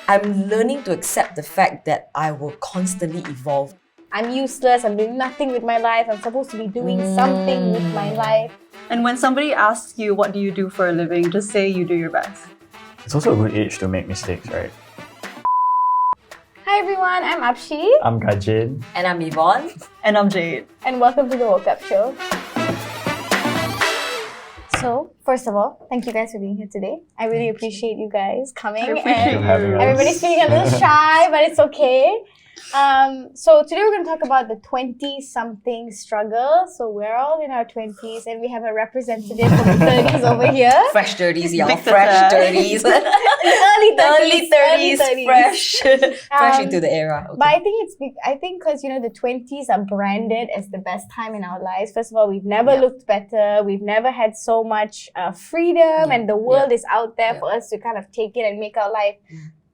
I'm learning to accept the fact that I will constantly evolve. I'm useless, I'm doing nothing with my life, I'm supposed to be doing something with my life. And when somebody asks you, what do you do for a living, just say you do your best. It's also a good age to make mistakes, right? Hi everyone, I'm Apshi. I'm Gajen. And I'm Yvonne. And I'm Jade. And welcome to the Woke Up Show. So, first of all, thank you guys for being here today. I really appreciate you guys coming. Everybody's feeling a little shy, but it's okay. So today we're going to talk about the 20-something struggle. So we're all in our 20s and we have a representative from the 30s over here. Fresh 30s, y'all. Fresh 30s. Early 30s. Fresh into the era. Okay. But I think because, the 20s are branded as the best time in our lives. First of all, we've never looked better. We've never had so much freedom and the world is out there for us to kind of take it and make our life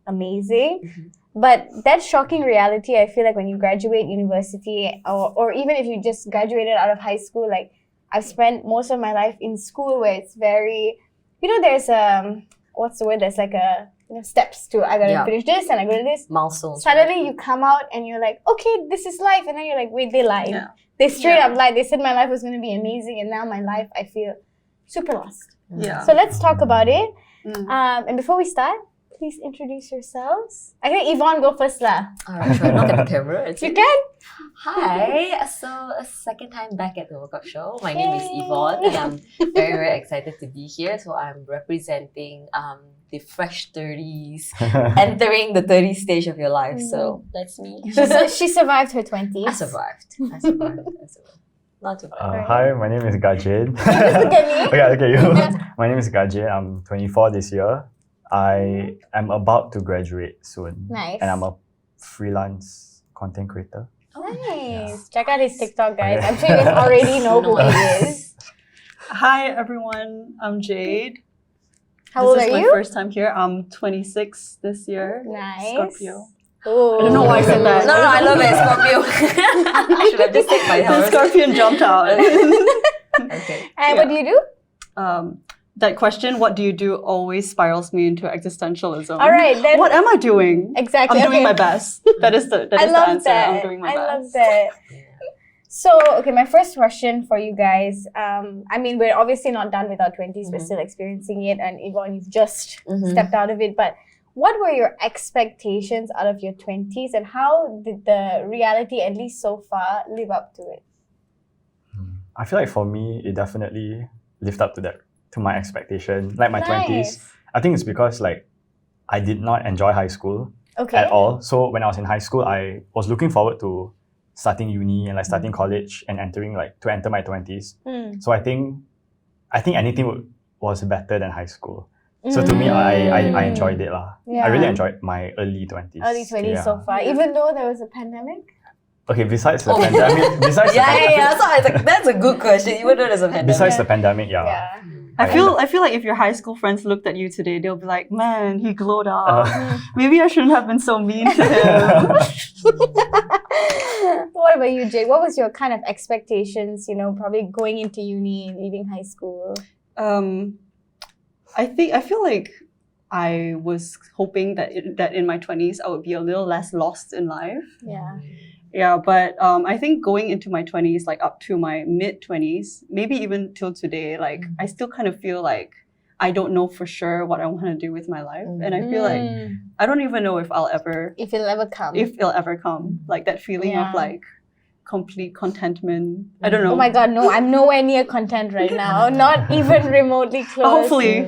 amazing. Mm-hmm. But that shocking reality, I feel like when you graduate university or even if you just graduated out of high school, like I've spent most of my life in school where it's very, there's what's the word? There's like steps to I gotta finish this and I go to this. Milestones. Suddenly you come out and you're like, okay, this is life. And then you're like, wait, they lied. Yeah. They straight up lied. They said my life was going to be amazing and now my life, I feel super lost. Yeah. So let's talk about it. And before we start, please introduce yourselves. I think Yvonne go first lah. Alright, sure. Look at the camera. You can? Hi. So a second time back at the Woke Up Show. My name is Yvonne and I'm very, very excited to be here. So I'm representing the fresh 30s, entering the 30s stage of your life. So that's me. She survived her 20s. I survived. Not too bad. Hi, my name is Gajen. Just look at me. Okay, look at you. My name is Gajen. I'm 24 this year. I am about to graduate soon. Nice. And I'm a freelance content creator. Nice. Check out his TikTok, guys. I'm sure you guys already know who he is. Hi everyone, I'm Jade. How old are you? This is my first time here. I'm 26 this year. Nice. Scorpio. Ooh. I don't know why I said that. No, I love it, Scorpio. I should have just taken my The horse. scorpion jumped out. Okay. And what do you do? That question, what do you do, always spirals me into existentialism. All right, then. What am I doing? Exactly. I'm doing my best. That is the answer. That. I'm doing my best. I love that. So, okay, my first question for you guys. We're obviously not done with our 20s. We're still experiencing it. And Yvonne, you've just stepped out of it. But what were your expectations out of your 20s? And how did the reality, at least so far, live up to it? I feel like for me, it definitely lived up to my expectation. Like my 20s. I think it's because I did not enjoy high school at all. So when I was in high school, I was looking forward to starting uni and starting college and to enter my 20s. So I think anything was better than high school. So to me, I enjoyed it lah. Yeah. I really enjoyed my early 20s. Early 20s so far, even though there was a pandemic? Okay, besides the pandemic, So I was like, that's a good question. Even though there's a pandemic. Besides the pandemic, I feel like if your high school friends looked at you today, they'll be like, man, he glowed up. Maybe I shouldn't have been so mean to him. What about you, Jake? What was your kind of expectations, probably going into uni, leaving high school? I feel like I was hoping that in my 20s, I would be a little less lost in life. Yeah. Yeah, but I think going into my 20s, up to my mid-20s, maybe even till today, I still kind of feel like I don't know for sure what I want to do with my life. And I feel like I don't even know if it'll ever come. Like that feeling of complete contentment. I don't know. Oh my God, no, I'm nowhere near content right now. Not even remotely close. Hopefully.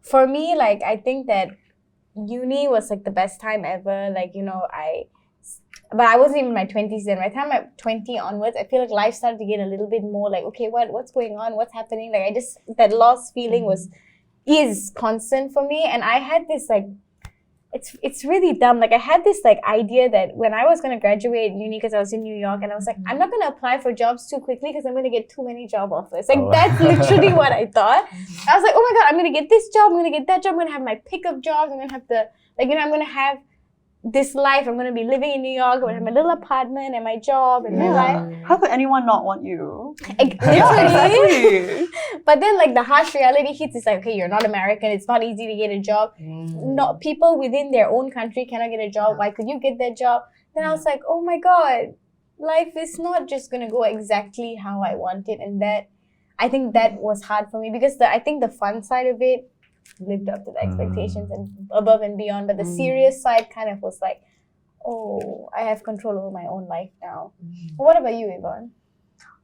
For me, I think that uni was the best time ever. But I wasn't even in my 20s then. By the time I'm 20 onwards, I feel like life started to get a little bit more okay, what's going on? What's happening? That lost feeling is constant for me. And I had this it's really dumb. I had this idea that when I was going to graduate uni, because I was in New York, and I was I'm not going to apply for jobs too quickly because I'm going to get too many job offers. That's literally what I thought. I was like, oh my God, I'm going to get this job, I'm going to get that job, I'm going to have my pick of jobs, I'm going to have I'm going to have this life. I'm going to be living in New York. I'm going to have my little apartment and my job and my life. How could anyone not want you? Literally. But then like the harsh reality hits, is like, okay, you're not American. It's not easy to get a job. Not people within their own country cannot get a job. Why could you get that job? Then I was like, oh my God, life is not just going to go exactly how I want it. And that, I think that was hard for me because I think the fun side of it lived up to the expectations and above and beyond. But the serious side kind of was like, oh, I have control over my own life now. What about you, Yvonne?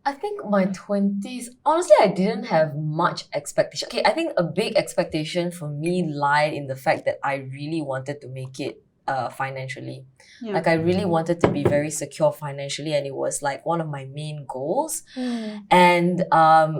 I think my 20s, honestly, I didn't have much expectation. Okay, I think a big expectation for me lied in the fact that I really wanted to make it financially. Like I really wanted to be very secure financially, and it was like one of my main goals. And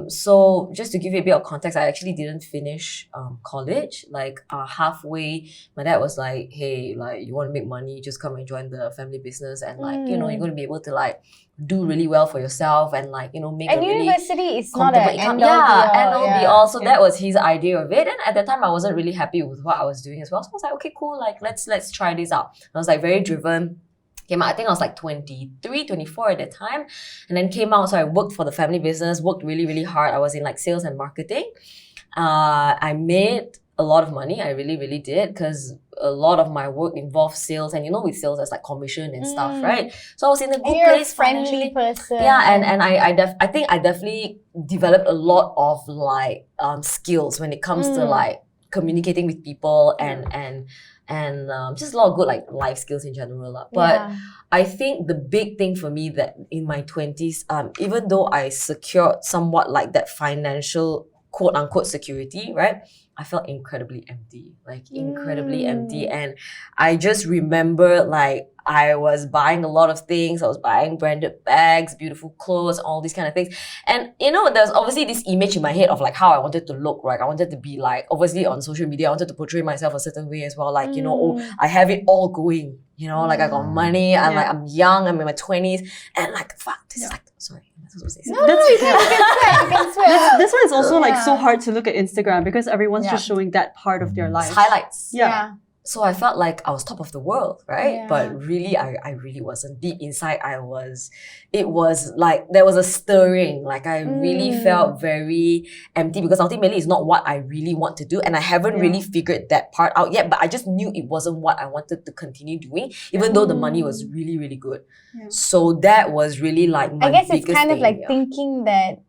so just to give you a bit of context, I actually didn't finish college. Like halfway, my dad was like, hey, like you want to make money, just come and join the family business, and like you know, you're going to be able to like do really well for yourself and like, you know, make and a really university is not an end all be all. So that was his idea of it. And at that time I wasn't really happy with what I was doing as well. So I was like, okay, cool, like let's try this out. And I was like very driven. Came out, I think I was like 23, 24 at that time. And then came out, so I worked for the family business, worked really, really hard. I was in like sales and marketing. I made a lot of money. I really, really did, because a lot of my work involved sales, and you know, with sales there's like commission and stuff, right? So I was in a good place financially. Person. Yeah, and I think I definitely developed a lot of like skills when it comes to like communicating with people and just a lot of good like life skills in general. But I think the big thing for me that in my 20s, even though I secured somewhat like that financial quote unquote security, right? I felt incredibly empty, incredibly empty. And I just remember like I was buying a lot of things. I was buying branded bags, beautiful clothes, all these kind of things. And you know, there's obviously this image in my head of like how I wanted to look, right? I wanted to be like, obviously on social media, I wanted to portray myself a certain way as well. Like, you know, oh, I have it all going, you know, like I got money, and like I'm young, I'm in my 20s, and like, fuck, this is like, sorry. No, you can swear. This one is also like so hard to look at Instagram because everyone's just showing that part of their life. It's highlights. Yeah. So I felt like I was top of the world, right? Yeah. But really, I really wasn't. Deep inside, it was like, there was a stirring. Like I really felt very empty because ultimately it's not what I really want to do. And I haven't really figured that part out yet, but I just knew it wasn't what I wanted to continue doing, even though the money was really, really good. Yeah. So that was really like my biggest thing. I guess it's kind of like thinking that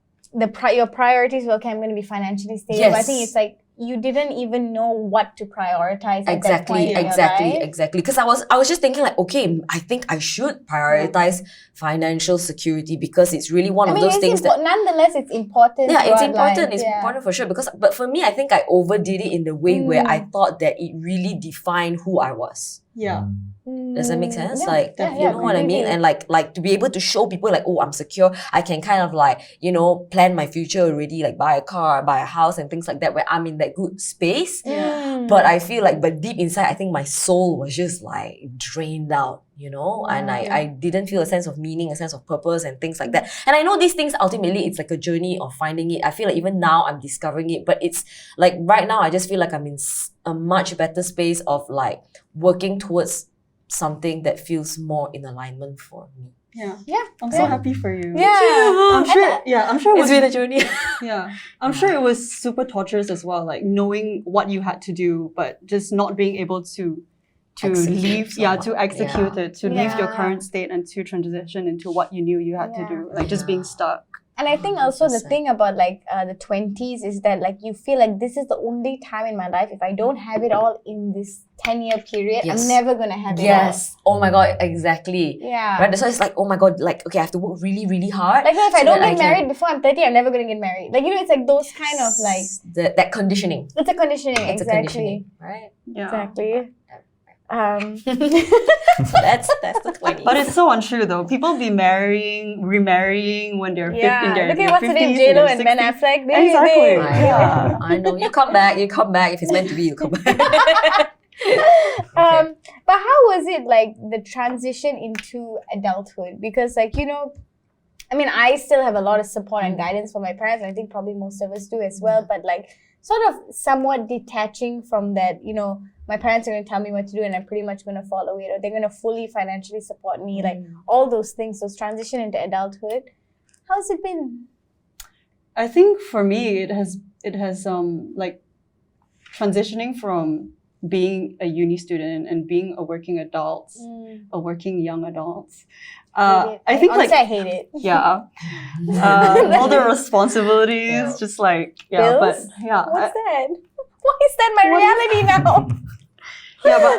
your priorities were, okay, I'm going to be financially stable. Yes. I think it's like, you didn't even know what to prioritize at that point in exactly your life. Because I was just thinking like, okay, I think I should prioritize financial security because it's really one of those things that nonetheless it's important. Yeah, it's important. It's important for sure. But for me, I think I overdid it in the way where I thought that it really defined who I was. Yeah. Does that make sense? You know what I mean? And like to be able to show people like, oh, I'm secure. I can kind of like, you know, plan my future already, like buy a car, buy a house and things like that where I'm in that good space. Yeah. But I feel like, but deep inside, I think my soul was just like drained out, you know? And I didn't feel a sense of meaning, a sense of purpose and things like that. And I know these things, ultimately, it's like a journey of finding it. I feel like even now I'm discovering it, but it's like right now, I just feel like I'm in a much better space of like working towards something that feels more in alignment for me. Yeah. I'm so happy for you. Yeah. I'm sure it's been a journey. I'm sure it was super torturous as well, like knowing what you had to do, but just not being able to leave, to execute it, to leave your current state and to transition into what you knew you had to do, like just being stuck. And I think also the thing about like the 20s is that like you feel like this is the only time in my life, if I don't have it all in this 10-year period, I'm never going to have it all. Yes. Oh my God, exactly. Yeah. Right? So it's like, oh my God, like, okay, I have to work really, really hard. Like if I don't get married before I'm 30, I'm never going to get married. Like, you know, it's like those kind of like... that conditioning. It's a conditioning, It's exactly. a conditioning, right? Yeah. Exactly. So that's the 20s. But it's so untrue though. People be remarrying when they're in their 50s. Look at what's the name, J-Lo and Ben Affleck. I know. You come back. If it's meant to be, you come back. But how was it like the transition into adulthood? Because like, you know, I mean, I still have a lot of support and guidance from my parents, and I think probably most of us do as well. But like sort of somewhat detaching from that, you know, my parents are going to tell me what to do and I'm pretty much going to follow it, or they're going to fully financially support me, like all those things, those transition into adulthood. How's it been? I think for me, it has like transitioning from being a uni student and being a working adult, a working young adult. I think honestly, like I hate it. Yeah, all the responsibilities, just like Bills? but What's that? Why is that my reality now?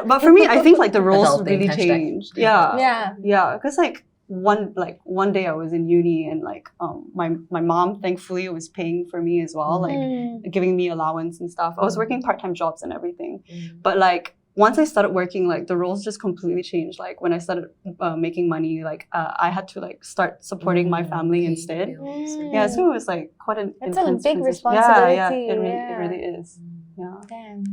but for me, I think like the roles Adulting, really hashtag. changed. Yeah, because like one day I was in uni and like my mom thankfully was paying for me as well, like giving me allowance and stuff. I was working part-time jobs and everything, but like once I started working, like the roles just completely changed. Like when I started making money, like I had to like start supporting my family instead. Yeah, so it was like quite an It's a intense big transition. responsibility. Yeah, it really is. Yeah. Damn.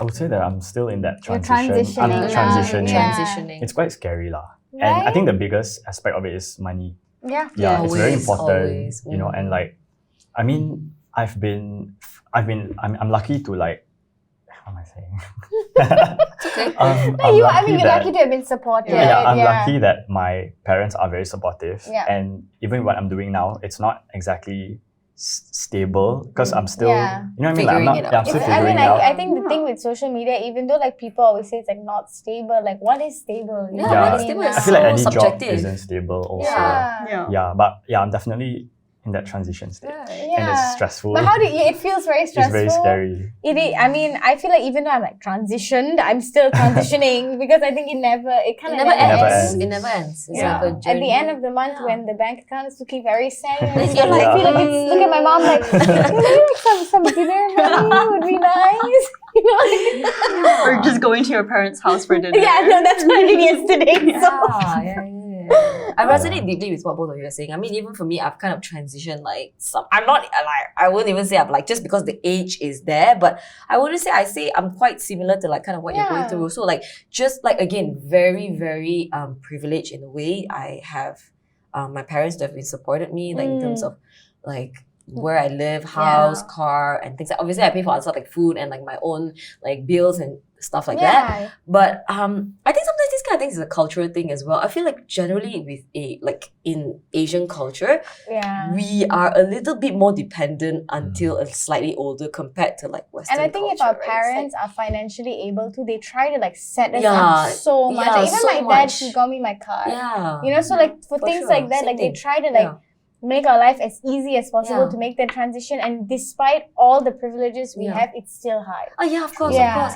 I would say that I'm still in that You're transition. I'm transitioning now. transitioning. Yeah. Transitioning. It's quite scary lah. Right? And I think the biggest aspect of it is money. Yeah. Yeah, it's very Always, important. always. You know, and like, I mean, I'm lucky to like, what am I saying? It's okay. You're lucky to have been supported. I'm lucky that my parents are very supportive. Yeah. And even what I'm doing now, it's not exactly stable because I'm still, you know what I mean? Like, Figuring it out. I'm still figuring it out. I think the thing with social media, even though like people always say it's like not stable, like what is stable? You know Yeah, what what is I mean? stable Now? is I feel like any so job subjective. isn't stable also. Yeah. But I'm definitely in that transition state. And it's stressful. But how do you, it feels very stressful. It's very scary. I mean, I feel like even though I'm like transitioned, I'm still transitioning because I think it kind of never ends. ends. It never ends. It's Yeah. like a At journey. the end of the month, when the bank account is looking very sad, I You're feel like, look at my mom like, some dinner money would be nice. You know? Or just going to your parents' house for dinner. Yeah, no, that's what I did yesterday. Yeah. I resonate deeply with what both of you are saying. I mean, even for me, I've kind of transitioned like I'm not like, I wouldn't even say I'm like, just because the age is there, but I wouldn't say, I say I'm quite similar to like kind of what you're going through. So like, just like, again, very, very privileged in a way. I have my parents that have been supported me, like in terms of like where I live, house, car, and things. Obviously, I pay for other stuff like food and like my own like bills and stuff like that. But I think sometimes these kind of things is a cultural thing as well. I feel like generally with like in Asian culture, we are a little bit more dependent until a slightly older compared to like Western And I think culture, if our right? parents are financially able to, they try to like set us up so much. Like, even so my dad, much. he got me my car. Yeah. You know, so like for things sure. like that, Same like thing. they try to like make our life as easy as possible to make that transition. And despite all the privileges we have, it's still hard. Oh yeah, of course. Yeah.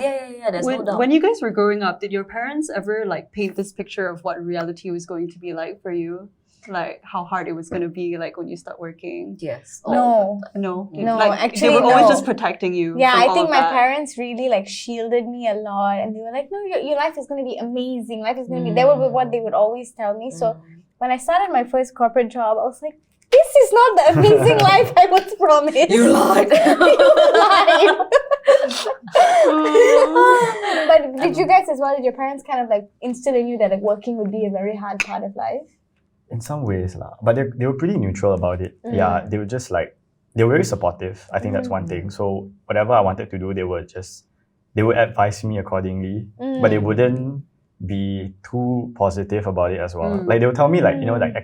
There's no doubt. When you guys were growing up, did your parents ever like paint this picture of what reality was going to be like for you? Like how hard it was going to be like when you start working? Yes. No, like, actually, they were always just protecting you. Yeah, from I all think of my that. parents really like shielded me a lot, and they were like, "No, your life is going to be amazing. Life is going to be." That would be what they would always tell me. So when I started my first corporate job, I was like, "This is not the amazing life I was promised." You lied. But did you guys as well? Did your parents kind of like instill in you that like working would be a very hard part of life? In some ways, but they were pretty neutral about it. Yeah, they were just like, they were very supportive. I think that's one thing. So whatever I wanted to do, they would advise me accordingly, but they wouldn't be too positive about it as well. Like they would tell me like, you know, like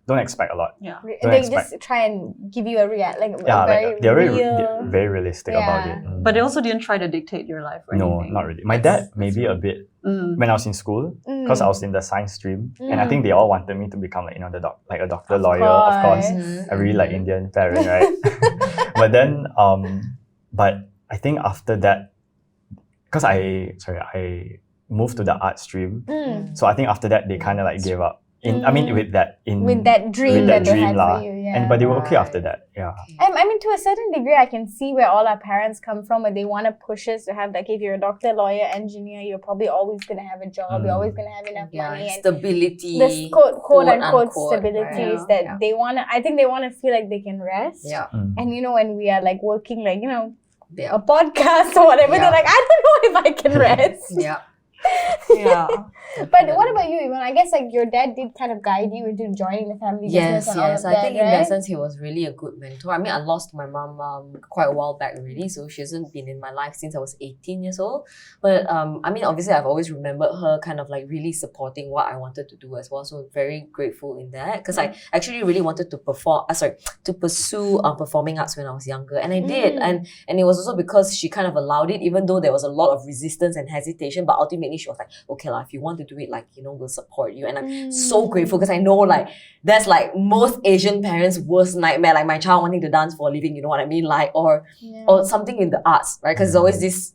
don't expect a lot. Yeah. They just try and give you a they're very realistic about it. But they also didn't try to dictate your life or No, anything. not really. My dad maybe a bit when I was in school, because I was in the science stream, and I think they all wanted me to become like, you know, a doctor, lawyer, of course. A really like Indian parent, right? But then but I think after that, because I moved to the art stream, so I think after that they kind of like gave up. With that dream that they had for you, but they were okay after that. Yeah. I mean, to a certain degree, I can see where all our parents come from, where they want to push us to have like, if you're a doctor, lawyer, engineer, you're probably always going to have a job. You're always going to have enough money and stability. The quote unquote stability is right? that they want to. I think they want to feel like they can rest. Yeah. And you know, when we are like working, like, you know, a podcast or whatever, they're like, I don't know if I can rest. Yeah. But what about you, Ivan? I guess like your dad did kind of guide you into joining the family business and all of that, I think in right? that sense he was really a good mentor. I mean, I lost my mom quite a while back already, so she hasn't been in my life since I was 18 years old. But I mean, obviously I've always remembered her kind of like really supporting what I wanted to do as well. So very grateful in that, because I actually really wanted to pursue performing arts when I was younger, and I did, and it was also because she kind of allowed it, even though there was a lot of resistance and hesitation. But ultimately she was like, okay lah, if you want to do it, like, you know, we'll support you. And I'm so grateful, because I know like that's like most Asian parents' worst nightmare, like my child wanting to dance for a living, you know what I mean, like, or something in the arts, right? Because there's always this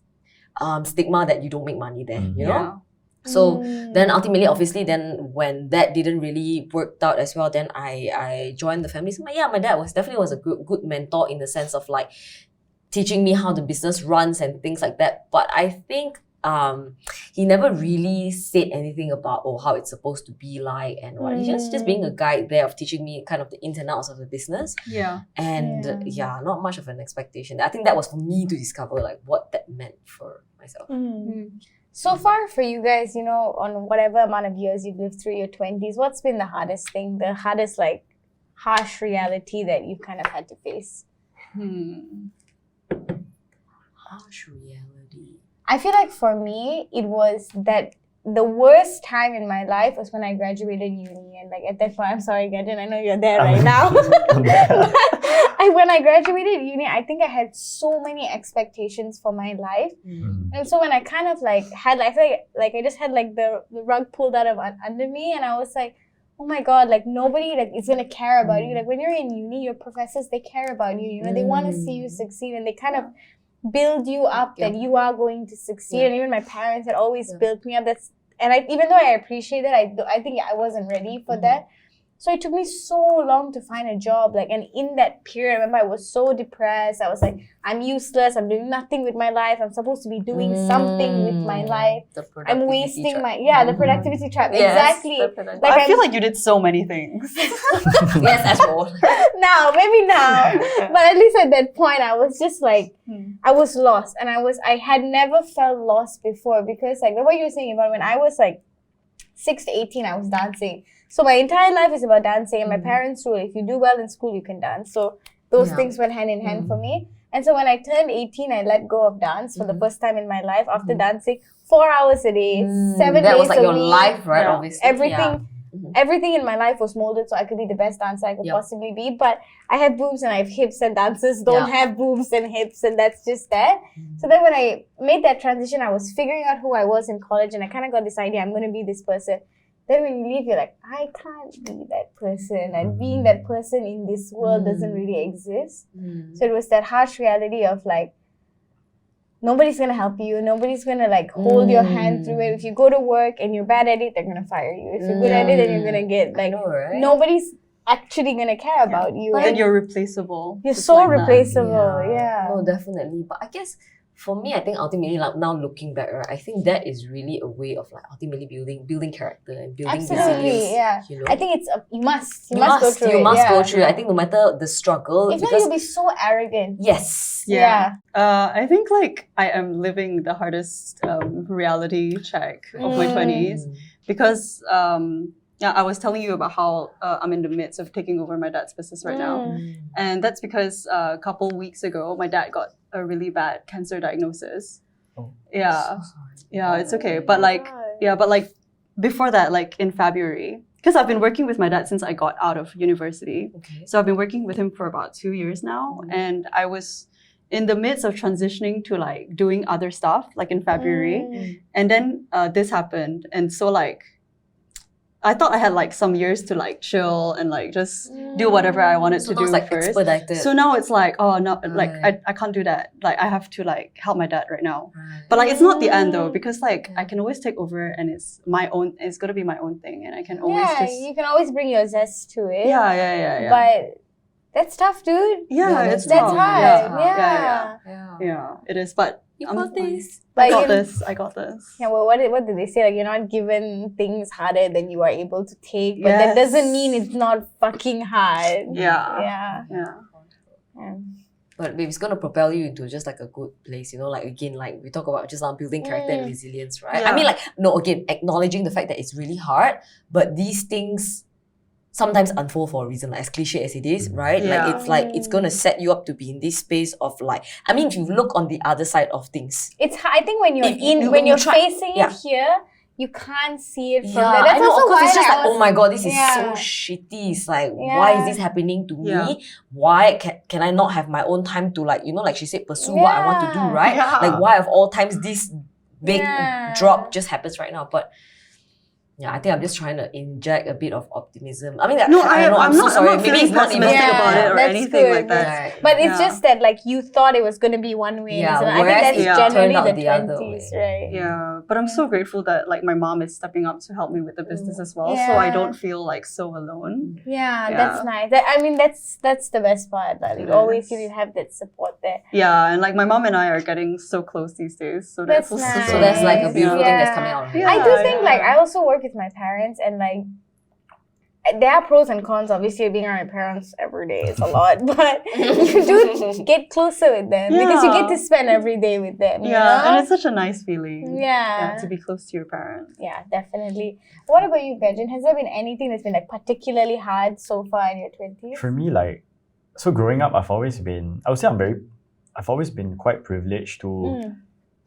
stigma that you don't make money there, you know. So then ultimately, obviously, then when that didn't really work out as well, then I joined the family. So my dad was definitely a good mentor in the sense of like teaching me how the business runs and things like that. But I think he never really said anything about how it's supposed to be like and what. He's just being a guide there of teaching me kind of the ins and outs of the business. And not much of an expectation. I think that was for me to discover like what that meant for myself. So far for you guys, you know, on whatever amount of years you've lived through your 20s, what's been the hardest thing, the hardest like harsh reality that you've kind of had to face? Harsh reality. I feel like for me, it was that the worst time in my life was when I graduated uni. And like at that point, I'm sorry, Gajen, I know you're there right now. When I graduated uni, I think I had so many expectations for my life. And so when I kind of like had, I feel like I just had like the rug pulled out of under me, and I was like, oh my God, like nobody like is gonna care about you. Like when you're in uni, your professors, they care about you. You know, they want to see you succeed, and they kind of build you up that you are going to succeed. And even my parents had always built me up. Even though I appreciate it, I think I wasn't ready for that. So it took me so long to find a job. Like, and in that period, I remember I was so depressed. I was like, I'm useless. I'm doing nothing with my life. I'm supposed to be doing something with my life. I'm wasting the productivity trap. Yes, exactly. Like I feel like you did so many things. Yes, as well. Maybe now. But at least at that point, I was just like, I was lost. And I had never felt lost before, because like what you were saying about when I was like 6 to 18, I was dancing. So my entire life is about dancing, and my parents' rule, if you do well in school, you can dance. So those things went hand in hand for me. And so when I turned 18, I let go of dance for the first time in my life after dancing 4 hours a day, 7 days a week. That was like your life, right? Yeah. Obviously. Everything in my life was molded so I could be the best dancer I could possibly be. But I have boobs and I have hips, and dancers don't have boobs and hips, and that's just that. So then when I made that transition, I was figuring out who I was in college, and I kind of got this idea, I'm going to be this person. Then when you leave, you're like, I can't be that person, and being that person in this world doesn't really exist. So it was that harsh reality of like, nobody's going to help you. Nobody's going to like hold your hand through it. If you go to work and you're bad at it, they're going to fire you. If you're good at it, then you're going to get like, nobody's actually going to care about you. And you're replaceable. You're so replaceable. No, definitely. But I guess for me, I think ultimately, like now looking back, right, I think that is really a way of like ultimately building character and building resilience. You know? I think it's you must go through it. You must go through it. I think no matter the struggle. If not, you'll be so arrogant. Yes. I think like I am living the hardest reality check of my 20s, because I was telling you about how I'm in the midst of taking over my dad's business right now. And that's because a couple weeks ago, my dad got a really bad cancer diagnosis. It's okay. But like, before that, like in February, because I've been working with my dad since I got out of university. So I've been working with him for about 2 years now. And I was in the midst of transitioning to like doing other stuff, like in February. And then this happened. And so like, I thought I had like some years to like chill and like just do whatever I wanted to do like first. Expedited. So now it's like, oh no, like I can't do that. Like I have to like help my dad right now. But like it's not the end though, because like I can always take over, and it's my own. It's gonna be my own thing, and I can always you can always bring your zest to it. Yeah. But that's tough, dude. It's that's tough. hard. Yeah, it is. But you got this. I got this. Yeah, well, what did they say? Like, you're not given things harder than you are able to take, but that doesn't mean it's not fucking hard. Yeah. But babe, it's gonna propel you into just like a good place, like again, like we talk about just building character and resilience, right? Yeah. I mean, like, no, again, acknowledging the fact that it's really hard, but these things sometimes unfold for a reason, like as cliche as it is, right? Yeah. Like it's gonna set you up to be in this space of like, I mean, if you look on the other side of things. I think when you're when you try- facing it here, you can't see it from there. I That's know, also of course, why it's just like, I was- oh my god, this is Yeah. so shitty. It's like, why is this happening to Yeah. me? Why can I not have my own time to like, like she said, pursue what I want to do, right? Yeah. Like, why of all times this big Yeah. drop just happens right now? But yeah, I think I'm just trying to inject a bit of optimism. I mean, No, I know, I'm so not, sorry. I'm not Maybe feeling it's not even pessimistic about it or that's anything good. like that. Right. But it's Yeah. just that like you thought it was going to be one way. Yeah, and I think whereas that's it generally turned out the the other 20s, way. right? Yeah, but I'm so grateful that like my mom is stepping up to help me with the business as well, so I Yeah. don't feel like so alone. Yeah, Yeah. that's nice. I mean, that's the best part. Like, It always is. you have that support there. Yeah, and like my mom and I are getting so close these days, so That's also nice. So that's like a beautiful thing that's Yeah. coming out of it. Yeah. I do think like I also work with my parents and like there are pros and cons. Obviously, being around my parents every day is a lot, but you do get closer with them because you get to spend every day with them. you Yeah, and know? it's such a nice feeling. Yeah. to be close to your parents. Yeah, definitely. What about you, Gajen? Has there been anything that's been like particularly hard so far in your 20s? For me, like, so growing up, I've always been quite privileged to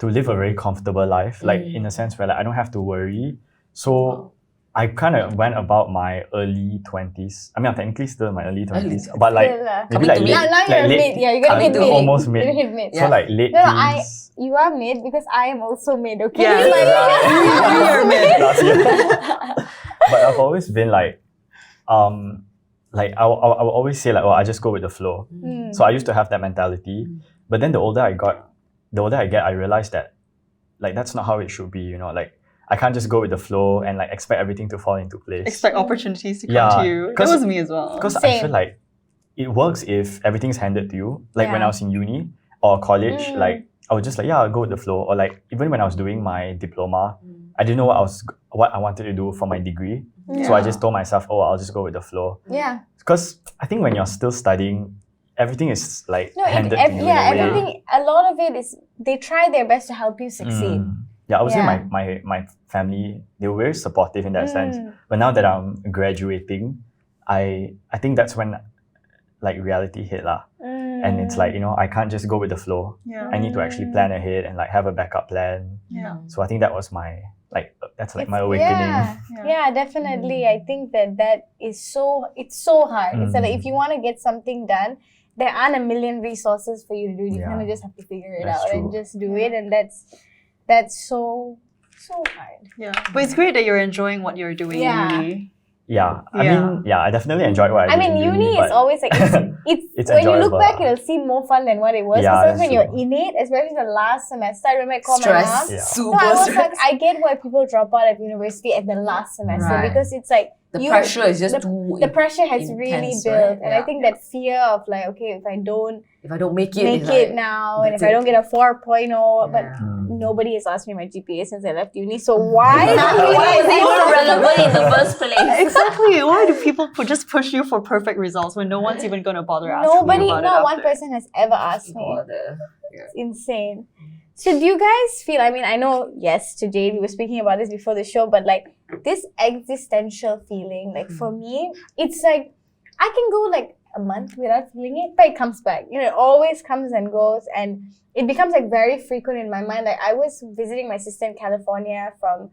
live a very comfortable life, like in a sense where like I don't have to worry. So I kind of went about my early 20s. I mean, I'm technically still in my early 20s, but like Still, maybe Coming like to late, mid. now you're like late, mid. Yeah, you're gonna coming hit to mid. almost You're mid. gonna hit mid. So like late No, teens. you are mid because I am also mid. Okay. Yeah. Like, You are mid. Last year. But I've always been like I will always say like, oh, I just go with the flow. So I used to have that mentality. But then the older I get, I realized that like that's not how it should be, like I can't just go with the flow and like expect everything to fall into place. Expect opportunities to come Yeah, to you. That 'cause- was me as well. Because I Same. feel like it works if everything's handed to you. Like when I Yeah. was in uni or college, like I was just like, yeah, I'll go with the flow. Or like even when I was doing my diploma, I didn't know what I wanted to do for my degree. So I just told myself, oh, I'll just go with the flow. yeah. Because I think when you're still studying, everything is like No, handed to you in a way. everything. A lot of it is they try their best to help you succeed. Yeah, I would say Yeah. my family, they were very supportive in that sense. But now that I'm graduating, I think that's when like reality hit lah. And it's like, I can't just go with the flow. Yeah. I need to actually plan ahead and like have a backup plan. Yeah. So I think that was my my awakening. Yeah, definitely. I think that is it's so hard. It's like if you want to get something done, there aren't a million resources for you to do it. You kind of just have to figure it That's out and true. just do it, and that's so hard. Yeah. But it's great that you're enjoying what you're doing Yeah. in uni. Yeah. I Yeah. mean, yeah, I definitely enjoyed what I I did mean, in uni is but always like it's It's when you look enjoyable. back, it'll seem more fun than what it was. Yeah, Sometimes that's when you're true. in it, especially the last semester, I remember I called my Stress. mom. Yeah. Super No, I was stress. like, I get why people drop out of university at the last semester Right. because it's like The pressure is just the, too the pressure has really intense, built, right? and I Yeah. think that fear of like, okay, if I don't If I don't make it, make it's it like, now, and if that's I it. don't get a 4.0, but Yeah. nobody has asked me my GPA since I left uni, so why? Why is it even relevant in the first place? Exactly. Why do people just push you for perfect results when no one's even going to bother asking Nobody, you about it not one after? person has ever asked me. Bother. It's insane. So do you guys feel, I mean, I know, yes, to Jade, we were speaking about this before the show, but like this existential feeling, like for me, it's like, I can go like a month without feeling it, but it comes back. It always comes and goes, and it becomes like very frequent in my mind. Like I was visiting my sister in California from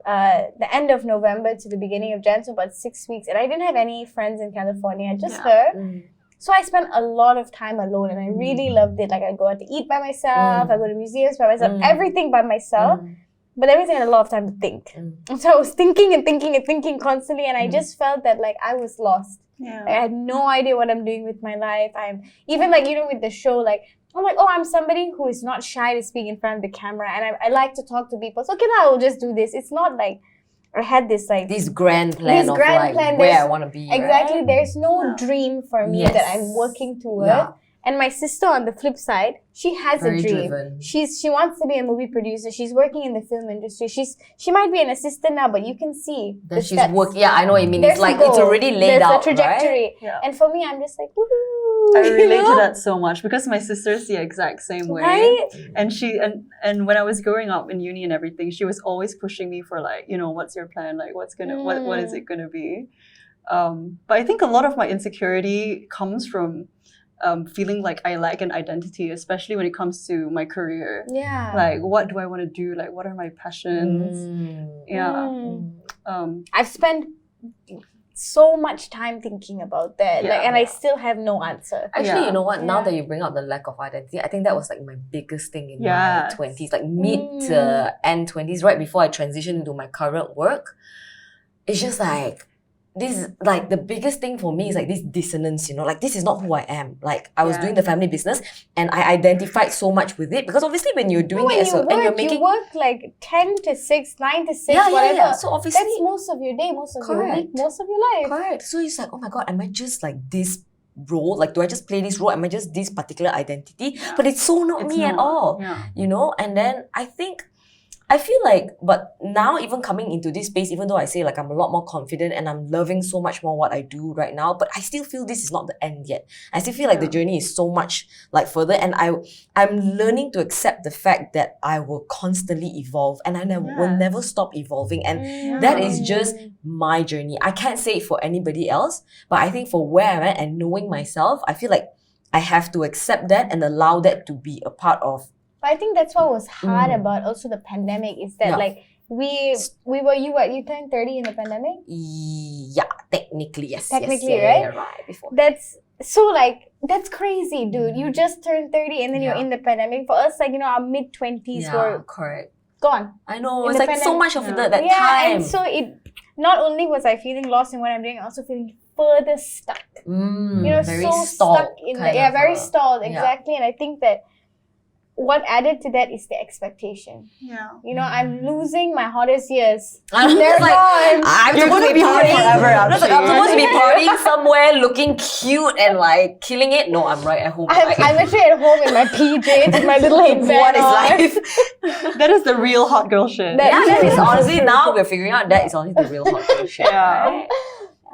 the end of November to the beginning of Jan, so about 6 weeks, and I didn't have any friends in California, just her. So I spent a lot of time alone, and I really loved it. Like I go out to eat by myself, I go to museums by myself, everything by myself. But that means I had a lot of time to think. And so I was thinking and thinking and thinking constantly, and I just felt that like I was lost. Yeah. Like, I had no idea what I'm doing with my life. I'm even like, with the show, like I'm like, oh, I'm somebody who is not shy to speak in front of the camera, and I like to talk to people. So okay, now I will just do this. It's not like I had this like This grand plan of like where I want to be. exactly. Right? There's no dream for me Yes. that I'm working toward. Yeah. And my sister, on the flip side, she has Very a dream. driven. She wants to be a movie producer. She's working in the film industry. She might be an assistant now, but you can see That she's working. Yeah, I know what you mean. There's it's like a goal. it's already laid There's out, a trajectory. right? Yeah. And for me, I'm just like, woohoo. I relate you know? to that so much because my sister's the exact same way. Right? And she and when I was growing up in uni and everything, she was always pushing me for like, what's your plan? Like what is it gonna be? But I think a lot of my insecurity comes from feeling like I lack an identity, especially when it comes to my career. Yeah. Like, what do I want to do? Like, what are my passions? Yeah. I've spent so much time thinking about that. Yeah. And I still have no answer. Actually, Yeah. you know what? Now Yeah. that you bring up the lack of identity, I think that was like my biggest thing in my Yes. 20s, like mid to end 20s, right before I transitioned into my current work. It's just like, this, like the biggest thing for me is like this dissonance, like this is not who I am. Like I was Yeah. doing the family business and I identified so much with it because obviously when you're doing it and you're making... You work like 10 to 6, 9 to 6, Yeah, whatever. yeah. So obviously... That's most of your day, most of your Correct. week, most of your life. Correct. So it's like, oh my God, am I just like this role? Like, do I just play this role? Am I just this particular identity? But it's so not It's me at not. all. Yeah. And then I feel like, but now even coming into this space, even though I say like I'm a lot more confident and I'm loving so much more what I do right now, but I still feel this is not the end yet. I still feel like the journey is so much like further, and I'm learning to accept the fact that I will constantly evolve and I will never stop evolving, and that is just my journey. I can't say it for anybody else, but I think for where I'm at and knowing myself, I feel like I have to accept that and allow that to be a part of. But I think that's what was hard about also the pandemic is that like you turned 30 in the pandemic? Yeah, technically, yes. Technically, yes, right? Yeah, right. Before. That's so like, that's crazy, dude. You just turned 30 and then you're in the pandemic. For us, like, our mid-20s were correct. gone. I know, In it's the like so pandemic. much of that time. And so it, not only was I feeling lost in what I'm doing, I also feeling further stuck. Very so stalled, stuck in very stalled, exactly. And I think that what added to that is the expectation. Yeah. I'm losing my hottest years. I'm They're like, gone. I'm You're supposed to be gonna be partying forever, I'm actually. supposed to be partying somewhere, looking cute and like killing it. No, I'm right at home. I'm actually at home in my PJs with my little headband What is on. life? That is the real hot girl shit. That is honestly, now we're figuring out that is honestly the real hot girl shit. Yeah.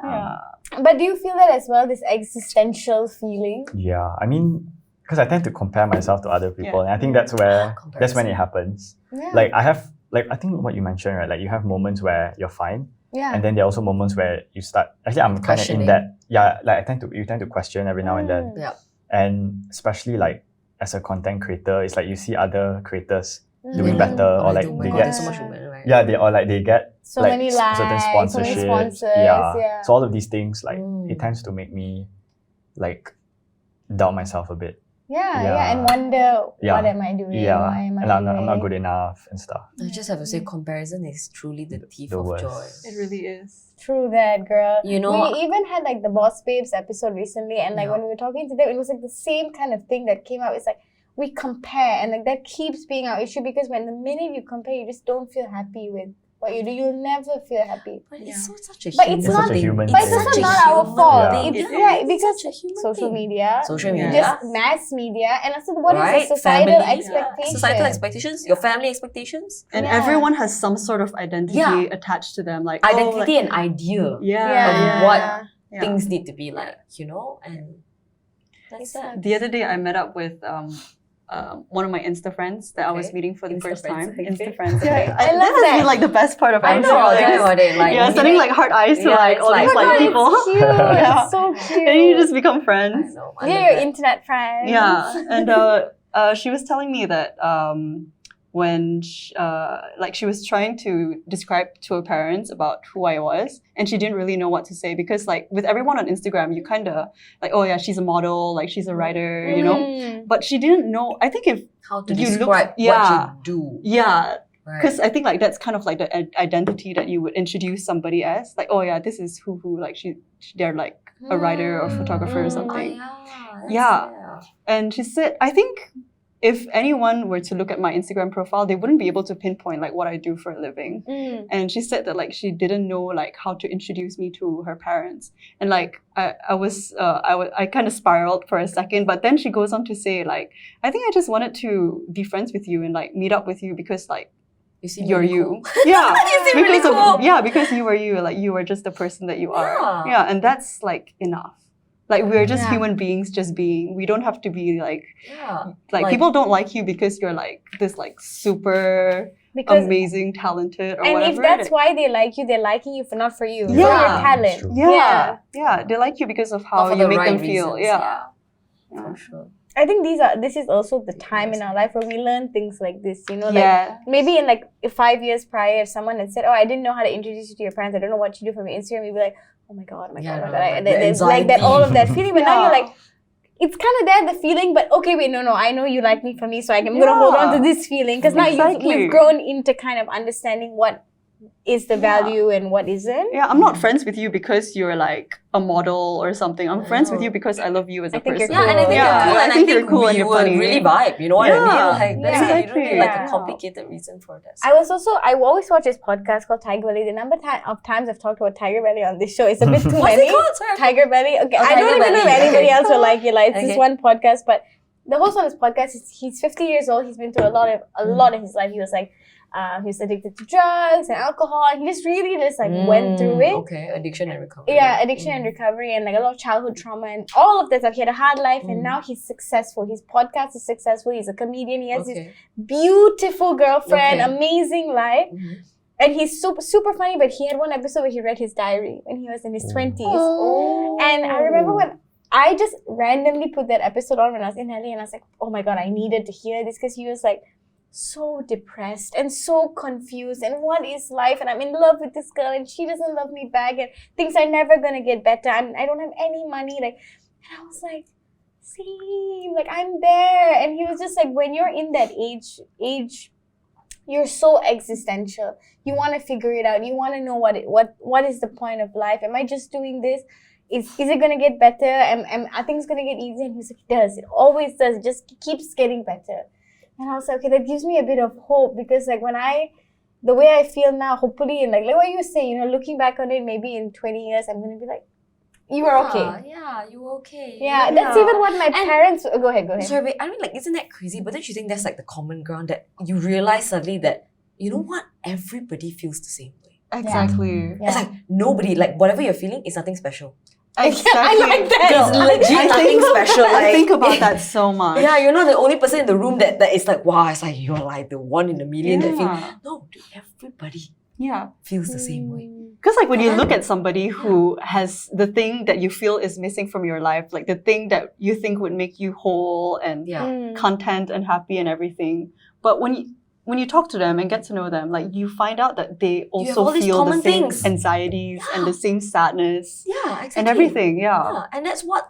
Right? But do you feel that as well, this existential feeling? Yeah, I mean, because I tend to compare myself to other people, and I think that's when it happens. Yeah. Like I think what you mentioned, right? Like you have moments where you're fine, Yeah. and then there are also moments where you start. Actually, I'm kind of in Questioning. that. Yeah, like you tend to question every now and then, Yeah. and especially like as a content creator, it's like you see other creators doing better, or like they get so much women, right? yeah, they get So like many certain likes, so many sponsorships. sponsors, yeah. yeah. So all of these things, like it tends to make me like doubt myself a bit. Yeah, and wonder, Yeah. what am I doing? Yeah, Why am I and I'm doing? not good enough and stuff. I just have to say, comparison is truly the thief The of worst. joy. It really is. True that, girl. You know- we even had like the Boss Babes episode recently, and like Yeah. when we were talking to them, it was like the same kind of thing that came up. It's like we compare, and like that keeps being our issue because when the minute you compare, you just don't feel happy with what you do. You'll never feel happy. But it's such a But human it's not- thing. human But it's thing. also such a not our human fault. thing. It's It right is. because Such a human social thing. media, Social Yeah. media. just mass media, and also what is Right? the societal Family. expectation? Societal expectations, your family expectations, And Yeah. everyone has some sort of identity Yeah. attached to them. Like identity and idea Yeah. of what Yeah. things need to be like, and that's It's that. The other day I met up with one of my Insta friends that I was Okay. meeting for the Insta first friends, time. okay. Insta friends. Yeah, Okay. I love that has that. been like the best part of I Insta. know, like, tell me about it. Like, yeah, sending like heart eyes to Yeah, like it's all like- these like Oh, people. it's cute. Yeah. It's so cute. And you just become I friends. know, I Yeah, love your that. internet friends. Yeah, and she was telling me that when she was trying to describe to her parents about who I was, and she didn't really know what to say because like with everyone on Instagram, you kind of like, oh yeah, she's a model, like she's a writer, you know. Mm. But she didn't know. I think if How to You look- describe yeah. what you do. yeah, Right? because I think like that's kind of like the identity that you would introduce somebody as, like, oh yeah, this is who like they're like a writer or photographer or something. Oh, Yeah. And she said, I think if anyone were to look at my Instagram profile, they wouldn't be able to pinpoint like what I do for a living. And she said that like she didn't know like how to introduce me to her parents. And like I kind of spiraled for a second, but then she goes on to say like, I think I just wanted to be friends with you and like meet up with you because like you're really you. cool. Yeah. You seem really cool. Because you were you. Like you were just the person that you are. Yeah. And that's like enough. Like we're just human beings just being. We don't have to be like people don't like you because you're like this like super amazing, talented or and whatever. And if that's why they like you, they're liking you not for you. Yeah. For your talent. Yeah. They like you because of how you make them feel. Yeah. For sure. I think this is also the time in our life where we learn things like this, you know, like maybe in like 5 years prior, if someone had said, oh, I didn't know how to introduce you to your parents, I don't know what you do from your Instagram, you'd be like, oh my god. There's like that, all of that feeling, but now you're like, it's kind of there, the feeling, but okay, wait, no, I know you like me for me, so I'm going to hold on to this feeling, because now you've grown into kind of understanding what is the value and what isn't. Yeah, I'm not friends with you because you're like a model or something. I'm friends with you because I love you as a person. You're cool. And I think you're cool. I think you're cool and you you're funny. really vibe. You know what I mean? Like that's it. You don't need like a Yeah. complicated reason for this. I always watch this podcast called Tiger Belly. The number of times I've talked about Tiger Belly on this show, it's a bit too What's many. it called? Sorry. Tiger Belly. Okay, Oh, I don't Tiger even know if Belly. anybody Okay. else will like it. Like it's Okay. this one podcast, but the host on this podcast, he's 50 years old. He's been through a lot of his life. He was like, he was addicted to drugs and alcohol. He just really went through it. Okay, addiction and recovery. Yeah, addiction and recovery and like a lot of childhood trauma and all of that stuff. He had a hard life and now he's successful. His podcast is successful. He's a comedian. He has this beautiful girlfriend, amazing life. And he's super, super funny, but he had one episode where he read his diary when he was in his 20s. Oh. And I remember when I just randomly put that episode on when I was in LA and I was like, oh my God, I needed to hear this because he was like, so depressed and so confused and what is life and I'm in love with this girl and she doesn't love me back and things are never gonna get better. I don't have any money, like, and I was like, same, like I'm there. And he was just like, when you're in that age you're so existential. You want to figure it out. You want to know what is the point of life? Am I just doing this? Is it gonna get better? Are things gonna get easier? And he was like, it does. It always does. It just keeps getting better. And I was like, okay, that gives me a bit of hope because like the way I feel now, hopefully, and like what you say, you know, looking back on it, maybe in 20 years, I'm going to be like, you were okay. Yeah, you were okay. Yeah, that's even what my parents... Go ahead. Sorry, wait, I mean, like, isn't that crazy? But don't you think that's like the common ground that you realize suddenly that, you know what, everybody feels the same way. Exactly. It's like nobody, like whatever you're feeling is nothing special. Exactly. I like that. It's legit nothing special. I Like, think about that so much. yeah, you're not the only person in the room that is like, wow, it's like you're like the one in a million that feel. No, dude, everybody feels the same way. Because like when you look at somebody who has the thing that you feel is missing from your life, like the thing that you think would make you whole and content and happy and everything, but when you talk to them and get to know them, like you find out that they also feel the same anxieties and the same sadness. Yeah, exactly. And everything, yeah. And that's what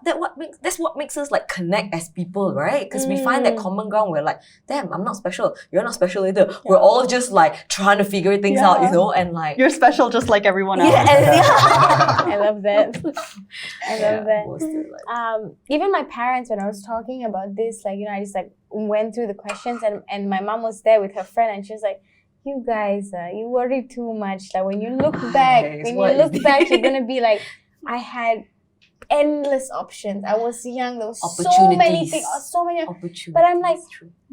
makes us like connect as people, right? Because we find that common ground. We're like, damn, I'm not special. You're not special either. Yeah. We're all just like trying to figure things out, you know, and like you're special just like everyone else. I love that. I love that. Even my parents, when I was talking about this, like, you know, I just like went through the questions and my mom was there with her friend and she was like, you guys, you worry too much. Like when you look back, you're gonna be like, I had endless options. I was young. There was so many things, so many opportunities. But I'm like,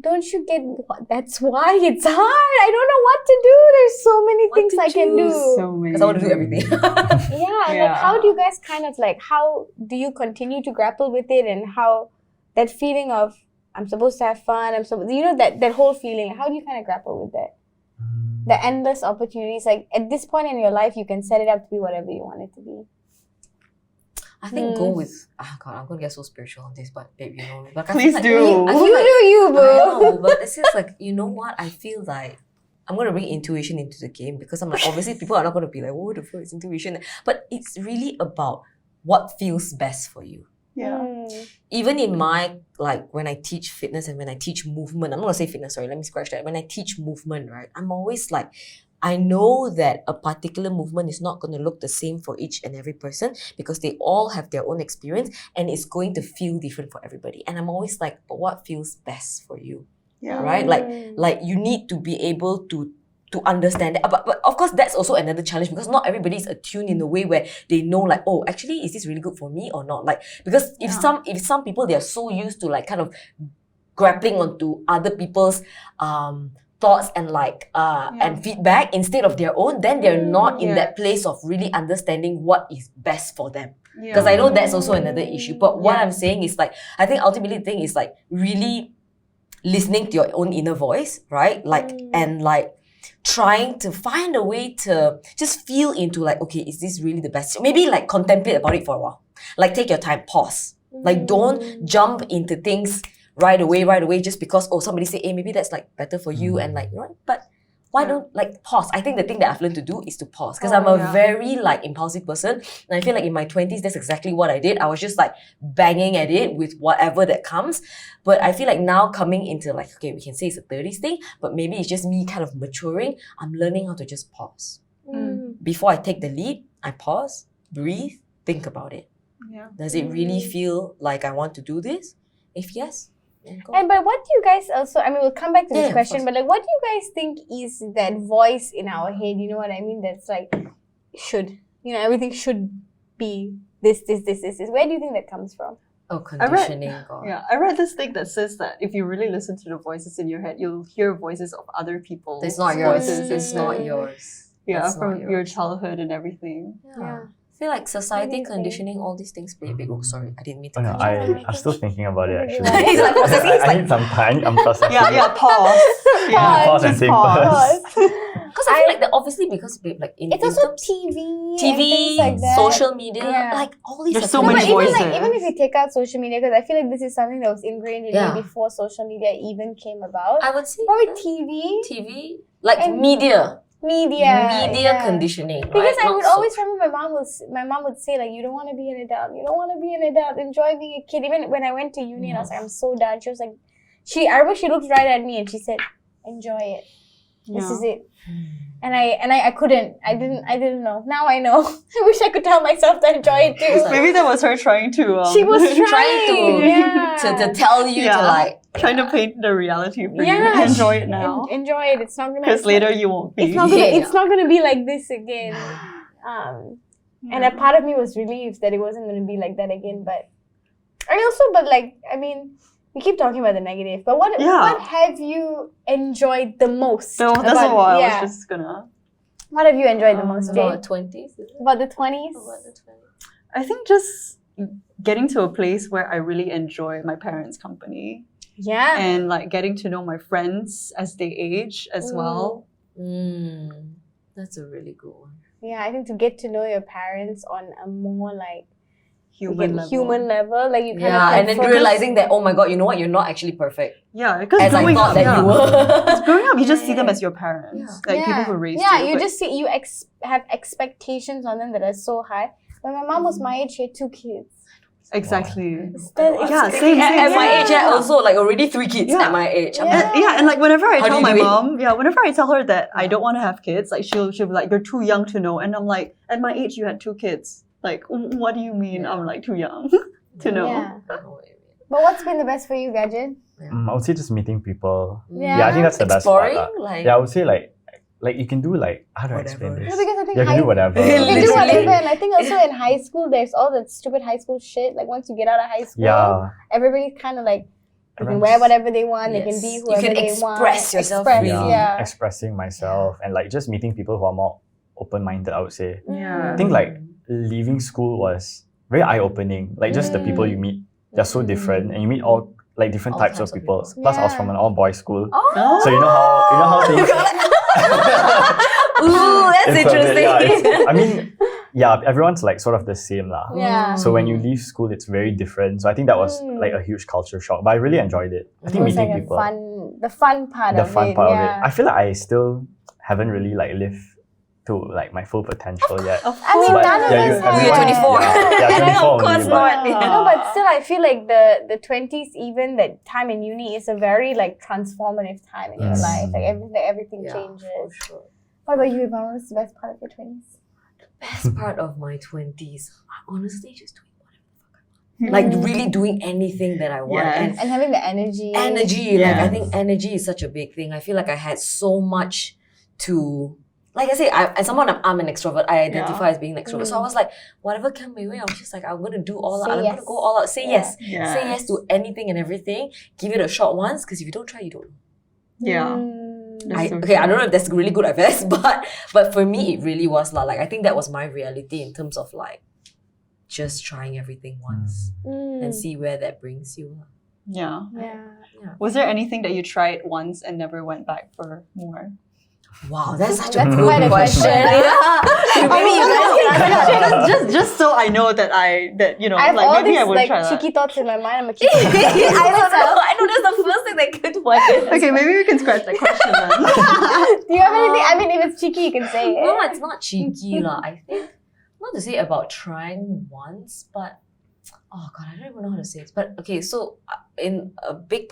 don't you get what? That's why it's hard. I don't know what to do. There's so many things I can do. So many. Because I want to do everything. Like how do you guys kind of like, how do you continue to grapple with it and how that feeling of I'm supposed to have fun, you know, that whole feeling, how do you kind of grapple with that? The endless opportunities, like at this point in your life, you can set it up to be whatever you want it to be. I think go with, God, I'm going to get so spiritual on this, but babe, you know. But please like, do. You, boo. I know, but it's just like, you know what, I feel like I'm going to bring intuition into the game because I'm like, obviously people are not going to be like, what the fuck is intuition? But it's really about what feels best for you. Yeah. Even in my, like, when I teach fitness and when I teach movement, I'm not going to say fitness, sorry, let me scratch that. When I teach movement, right, I'm always like, I know that a particular movement is not going to look the same for each and every person because they all have their own experience and it's going to feel different for everybody. And I'm always like, but what feels best for you? Yeah. Right? Like you need to be able to understand that. But of course, that's also another challenge because not everybody is attuned in a way where they know like, oh, actually, is this really good for me or not? Like, because if some people, they are so used to like kind of grappling onto other people's thoughts and and feedback instead of their own, then they're not in that place of really understanding what is best for them. Because I know that's also another issue. But what I'm saying is like, I think ultimately the thing is like really listening to your own inner voice, right? Like, and like trying to find a way to just feel into like, okay, is this really the best? Maybe like contemplate about it for a while. Like take your time, pause. Like don't jump into things right away just because, oh, somebody say, hey, maybe that's like better for you and like, you know, but why don't like pause? I think the thing that I've learned to do is to pause because I'm a very like impulsive person and I feel like in my 20s, that's exactly what I did. I was just like banging at it with whatever that comes. But I feel like now coming into like, okay, we can say it's a 30s thing, but maybe it's just me kind of maturing. I'm learning how to just pause. Before I take the lead, I pause, breathe, think about it. Yeah. Does it really feel like I want to do this? If yes, and but what do you guys also, I mean, we'll come back to this question, but like what do you guys think is that voice in our head, you know what I mean, that's like should, you know, everything should be this. Where do you think that comes from? Oh, conditioning. I read this thing that says that if you really listen to the voices in your head, you'll hear voices of other people's It's not yours. voices. It's not yours. Yeah, It's from not your yours. childhood and everything. Yeah. I feel like society Amazing. conditioning, all these things play a big role. Sorry, I didn't mean to. Oh, no, cut you off. I'm still thinking about it actually. He's like processing, he's I like- need some time. I'm processing. Pause. Pause and just think pause. first. Because I feel like that obviously because like in It's also terms- TV and TV, things like that. social media, Yeah. like all these. There's are so kind of- many But even voices. even if you take out social media, because I feel like this is something that was ingrained in me before social media even came about. I would say Probably TV, TV, like And media media, conditioning. Because right? I would Not always remember my mom would say like, you don't want to be an adult, enjoy being a kid. Even when I went to uni and I was like, I'm so done. She was like, I remember she looked right at me and she said, enjoy it. This is it. And I couldn't. I didn't know. Now I know. I wish I could tell myself to enjoy it too. Maybe that was her trying to. She was trying to tell you to like trying to paint the reality for Yeah. you. Enjoy it now, Enjoy it. It's not gonna. because later you won't be. It's not gonna. Yeah. It's not gonna be like this again. And a part of me was relieved that it wasn't gonna be like that again. But I mean, we keep talking about the negative. But what have you enjoyed the most? So that's about, what I was just gonna. What have you enjoyed the most, Jay? about 20s. About the 20s? About the 20s. I think just getting to a place where I really enjoy my parents' company Yeah. and like getting to know my friends as they age as well. That's a really good one. Yeah, I think to get to know your parents on a more like Human level. like you kind Yeah, of and then realizing that, oh my god, you know what, you're not actually perfect. Yeah, because As I growing thought up, that you were. Because growing up, you just see them as your parents, like people who raised you. Yeah, you but- just see have expectations on them that are so high. When my mom was my age, she had 2 kids. Exactly. Yeah, same. At my age, I also like already 3 kids Yeah. at my age. I'm Yeah. like, And like whenever I How tell do my you do it? mom, whenever I tell her that I don't want to have kids, like she'll be like, "You're too young to know," and I'm like, "At my age, you had 2 kids. Like, what do you mean? I'm like too young to know." Yeah. I know what you mean. But what's been the best for you, Gajen? I would say just meeting people. Yeah. Yeah, I think that's the best part. Exploring, like Yeah, I would say like you can do like, how do I Whatever. explain No, this? because I think You can do whatever. You can do Literally. whatever, and I think also in high school, there's all that stupid high school shit. Like once you get out of high school, Yeah. everybody's kind of like they can Everyone's- wear whatever they want. They can Yes. be You whoever can they want. express yourself Express, freely. yeah. Expressing myself and like just meeting people who are more open-minded, I would say. Yeah. I think like leaving school was very eye-opening. Like just the people you meet, they're so different, and you meet all like different All types types of of people. people. Plus, I was Yeah. from an all-boys school, Oh, so you know how things. ooh, that's It's a bit- interesting. yeah, I mean, yeah, everyone's like sort of the same lah. Yeah. So when you leave school, it's very different. So I think that was Mm. like a huge culture shock. But I really enjoyed it. I think It was meeting like people, the fun part the of fun it. part yeah. of it. I feel like I still haven't really like lived to like my full potential yet. Of I mean, course. none of yeah, us have. You're 24. Yeah, 24 Of course only, but- not. Yeah. No, but still, I feel like the 20s, even that time in uni, is a very like transformative time in your Yes. life. Like everything Yeah, changes. for sure. What about you, Yvonne? What's the best part of your 20s? Best part of my 20s, honestly, just doing whatever the fuck I want. Like really doing anything that I want. Yes. And having the energy. Like I think energy is such a big thing. I feel like I had so much to, like I say, as someone I'm an extrovert. I identify as being an extrovert. So I was like, whatever came my way, I was just like, I'm gonna do all out. I'm gonna go all out. Say yes. Say yes to anything and everything. Give it a shot once, because if you don't try, you don't know. Yeah. I don't know if that's really good advice, but for me it really was like I think that was my reality in terms of like just trying everything once and see where that brings you. Yeah. Yeah. Was there anything that you tried once and never went back for more? Wow, that's such a That's good quite a question. Just so I know that I have like all maybe I these would like try that. cheeky thoughts in my mind. I'm a cheeky. I know that's the first thing that could work. Okay, maybe we can scratch that question then. Do you have anything? I mean, if it's cheeky, you can say it. No, it's not cheeky lah. I think not to say about trying once, but oh god, I don't even know how to say it. But okay, so in a big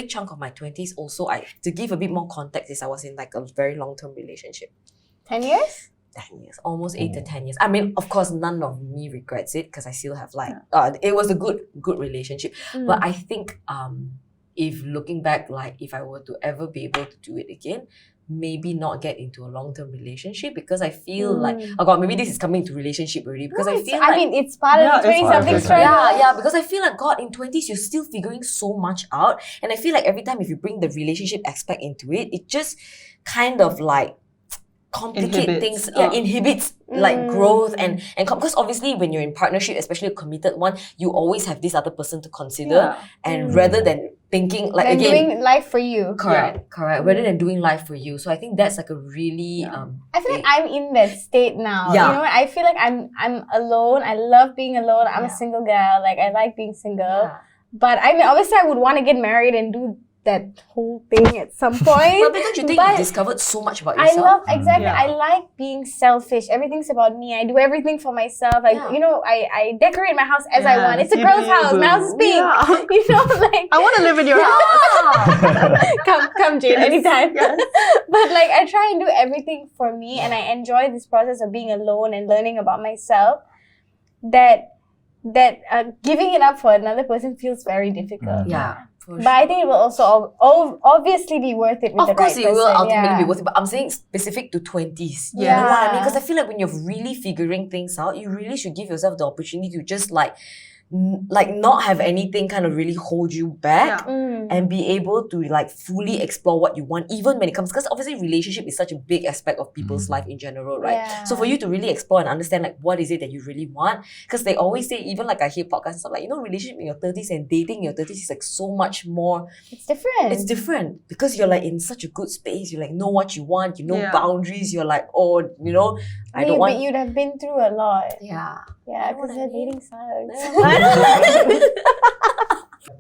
chunk of my 20s, also to give a bit more context, is I was in like a very long-term relationship. 10 years? 10 years, almost 8 to 10 years. I mean, of course, none of me regrets it because I still have like it was a good relationship. But I think if looking back, like if I were to ever be able to do it again, maybe not get into a long-term relationship, because I feel like, oh god, maybe this is coming to relationship already, because I feel like, I mean, it's part of the 20-something struggle. Yeah, because I feel like, god, in 20s, you're still figuring so much out. And I feel like every time if you bring the relationship aspect into it, it just kind of like inhibits like growth and because obviously when you're in partnership, especially a committed one, you always have this other person to consider, and rather than thinking like then again doing life for you. Correct. Rather than doing life for you. So I think that's like a really I feel like I'm in that state now. Yeah. You know what? I feel like I'm alone. I love being alone. I'm a single girl. Like I like being single. Yeah. But I mean, obviously I would want to get married and do that whole thing at some point. But don't you think you discovered so much about yourself? I like being selfish. Everything's about me. I do everything for myself. Like you know, I decorate my house as I want. It's a girl's house. My house is pink. Yeah. You know, like I want to live in your house. come Jane, anytime. Yes. But like I try and do everything for me, and I enjoy this process of being alone and learning about myself. That giving it up for another person feels very difficult. Yeah. But I think it will also obviously be worth it with the right person. Of course it will ultimately be worth it, but I'm saying specific to 20s. You know what I mean? Because I feel like when you're really figuring things out, you really should give yourself the opportunity to just like not have anything kind of really hold you back and be able to like fully explore what you want, even when it comes, because obviously relationship is such a big aspect of people's life in general, right? Yeah. So for you to really explore and understand like what is it that you really want, because they always say, even like I hear podcasts and stuff like, you know, relationship in your 30s and dating in your 30s is like so much more. It's It's different because you're like in such a good space. You like know what you want, you know boundaries. You're like, oh, you know, I don't want. But you'd have been through a lot. Yeah. Yeah, because the dating sucks.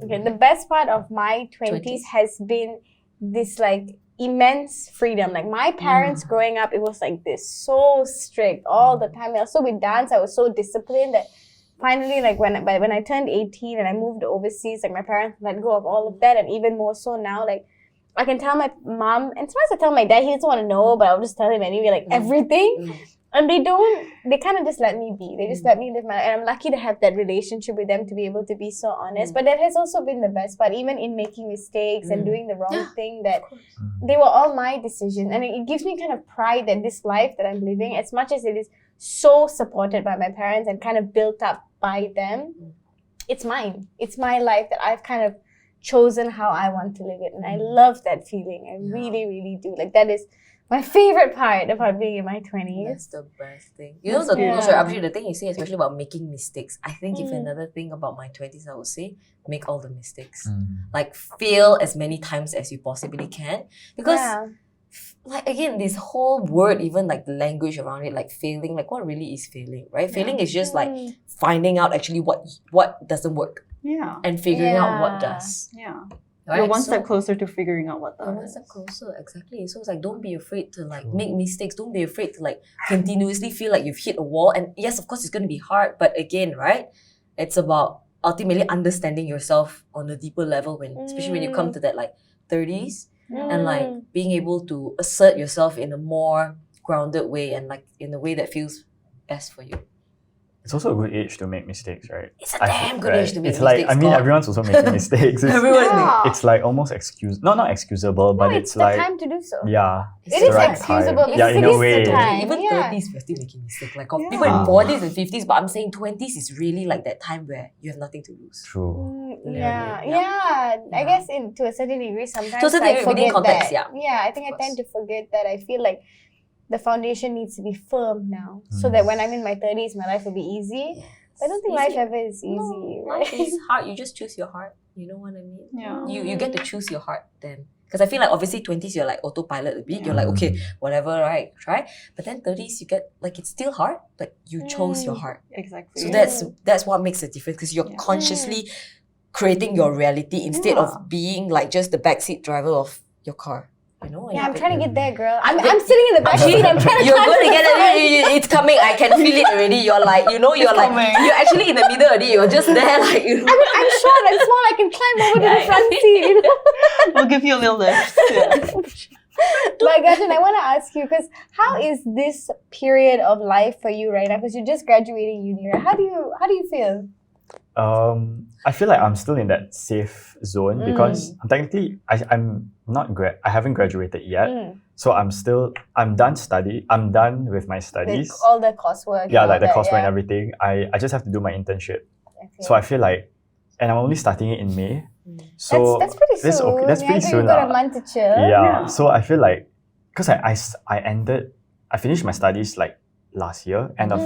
Okay, the best part of my 20s has been this like immense freedom. Like my parents growing up, it was like this, so strict all the time. Also with dance, I was so disciplined that finally, like when I turned 18 and I moved overseas, like my parents let go of all of that, and even more so now, like I can tell my mom, and sometimes I tell my dad, he doesn't want to know, but I'll just tell him anyway, like everything. And they kind of just let me be. They just let me live my life. And I'm lucky to have that relationship with them to be able to be so honest. But that has also been the best part, even in making mistakes and doing the wrong thing, that they were all my decisions. And it gives me kind of pride that this life that I'm living, as much as it is so supported by my parents and kind of built up by them, it's mine. It's my life that I've kind of chosen how I want to live it. And I love that feeling. I really, really do. Like that is my favorite part about being in my 20s. That's the best thing. You know, the thing you say, especially about making mistakes. I think if another thing about my 20s, I would say, make all the mistakes. Like, fail as many times as you possibly can. Because, like, again, this whole word, even like the language around it, like failing, like what really is failing, right? Failing is just like finding out actually what doesn't work. Yeah. And figuring out what does. Yeah. Right? You're one step closer to figuring out what that one step closer, exactly. So it's like, don't be afraid to like make mistakes. Don't be afraid to like continuously feel like you've hit a wall. And yes, of course, it's going to be hard. But again, right? It's about ultimately understanding yourself on a deeper level, when, especially when you come to that like 30s. and like being able to assert yourself in a more grounded way and like in a way that feels best for you. It's also a good age to make mistakes, right? It's a damn good age to make it's mistakes. Like, I mean, everyone's also making mistakes. Everyone It's like almost not excusable, but it's it's the like time to do so. Yeah, It is excusable. Yeah, in a way. Even 30s, we're still making mistakes. Like people in 40s and 50s, but I'm saying 20s is really like that time where you have nothing to lose. True. I guess to a certain degree, sometimes to a certain degree, within context, that. I think I tend to forget that. I feel like the foundation needs to be firm now, so that when I'm in my 30s, my life will be easy. I don't think life ever is easy. No, right? life is hard. You just choose your heart. You know what I mean? Yeah. You get to choose your heart then. Because I feel like obviously 20s you're like autopilot a bit. You're like, okay, whatever, right? Try. But then 30s you get like it's still hard, but you chose your heart. Exactly. So that's what makes a difference, because you're consciously creating your reality instead of being like just the backseat driver of your car. You know? I'm trying to get there, girl. I'm sitting in the back seat. I'm trying to. You're going to get it. It's coming. I can feel it already. You're like, you're actually in the middle already. You're just there, like. I mean, I'm short. I'm small. I can climb over to the front seat. We'll give you a little lift. But Gajen, I want to ask you, because how is this period of life for you right now? Because you're just graduating uni, right? How do you feel? I feel like I'm still in that safe zone because technically I'm not I haven't graduated yet. So I'm done with my studies. With all the coursework. Yeah, like the coursework and everything. I just have to do my internship. Okay. So I feel like, and I'm only starting it in May. So that's pretty soon. That's pretty soon. You've got a month to chill. Yeah. So I feel like, because I finished my studies like last year, end of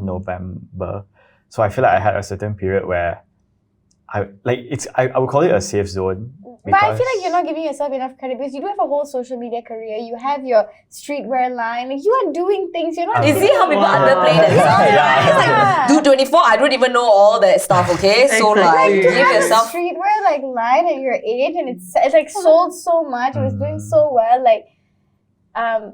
November. So I feel like I had a certain period where I would call it a safe zone. But I feel like you're not giving yourself enough credit, because you do have a whole social media career. You have your streetwear line. Like, you are doing things. You're not. You see how people underplay themselves? It's like, do 24. I don't even know all that stuff. Okay, so like, to give have yourself. a streetwear like line at your age, and it's like sold so much. It was doing so well. Like,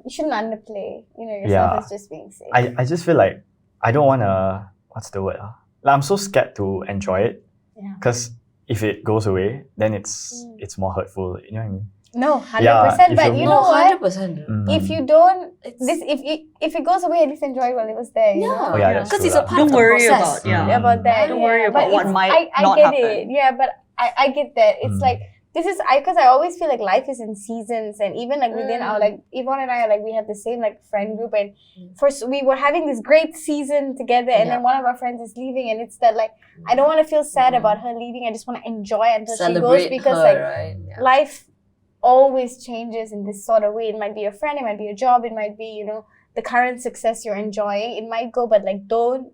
you shouldn't underplay. Yourself as just being safe. I just feel like I don't want to. What's the word? Like, I'm so scared to enjoy it. Because if it goes away, then it's more hurtful. You know what I mean? No, 100%. But you know what? 100%. If you don't, if it goes away, at least enjoy while it was there. You know? Because it's a part don't of the worry process. about that. Don't worry about what might not happen. happen. It. Yeah, but I get that. It's like, because I always feel like life is in seasons, and even like within our, like, Yvonne and I, like, we have the same like friend group, and first we were having this great season together, and then one of our friends is leaving, and it's that like, I don't want to feel sad about her leaving. I just want to enjoy until Celebrate she goes, because life always changes in this sort of way. It might be a friend, it might be a job, it might be, the current success you're enjoying. It might go, but like, don't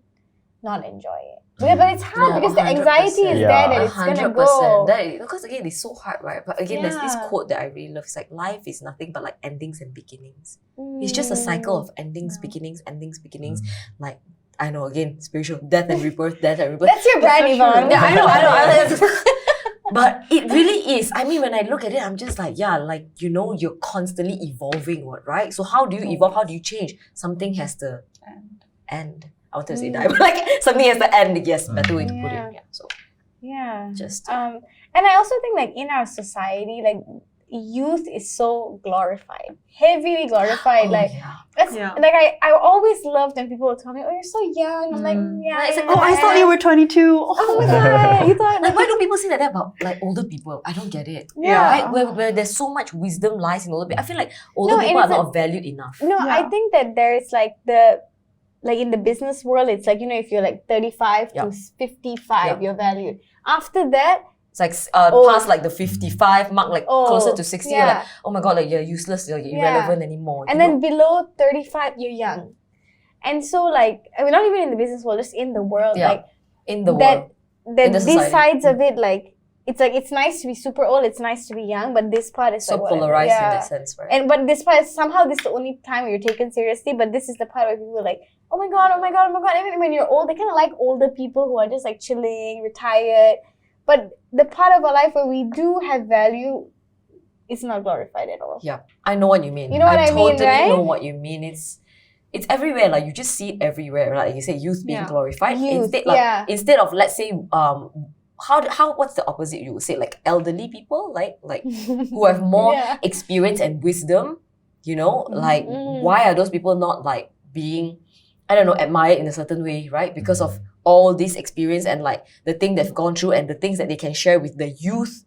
not enjoy it. Yeah, but it's hard because the anxiety is there that it's gonna go. Because again, it's so hard, right? But again, there's this quote that I really love. It's like, life is nothing but like endings and beginnings. It's just a cycle of endings, beginnings. Like, I know, again, spiritual, death and rebirth. That's your brand, Yvonne. Yeah, I know. But it really is. I mean, when I look at it, I'm just like, you're constantly evolving, right? So how do you evolve? How do you change? Something has to end. I wanted to say that, but like, something has to end. Yes, better way to put it. Yeah. So just and I also think, like, in our society, like, youth is so glorified, heavily glorified. Like I always loved when people would tell me, "Oh, you're so young." I'm like, it's like, I thought you were 22. Oh my god, you thought, like, why do people say that about like older people? I don't get it. Right? Where there's so much wisdom lies in older people. I feel like older people are not valued enough. No, I think that there's like in the business world, it's like, if you're like 35 to 55, you're valued. After that, it's like past like the 55 mark, like closer to 60, you're like, oh my god, like, you're useless, you're irrelevant anymore. And then below 35, you're young. And so, like, I mean, not even in the business world, just in the world, like, in the world, that these sides of it, like, it's like, it's nice to be super old, it's nice to be young, but this part is so like polarized in that sense, right? But this part is somehow, this is the only time where you're taken seriously, but this is the part where people are like, oh my god. Even when you're old, they kind of like older people who are just like chilling, retired. But the part of our life where we do have value is not glorified at all. Yeah, I know what you mean. You know what I mean, totally right? know what you mean. It's everywhere. Like, you just see it everywhere. Like you say, youth being glorified. Instead of, let's say, what's the opposite you would say? Like elderly people, like who have more experience and wisdom, you know, like why are those people not like being, I don't know, admired in a certain way, right? Because of all this experience and like the thing they've gone through and the things that they can share with the youth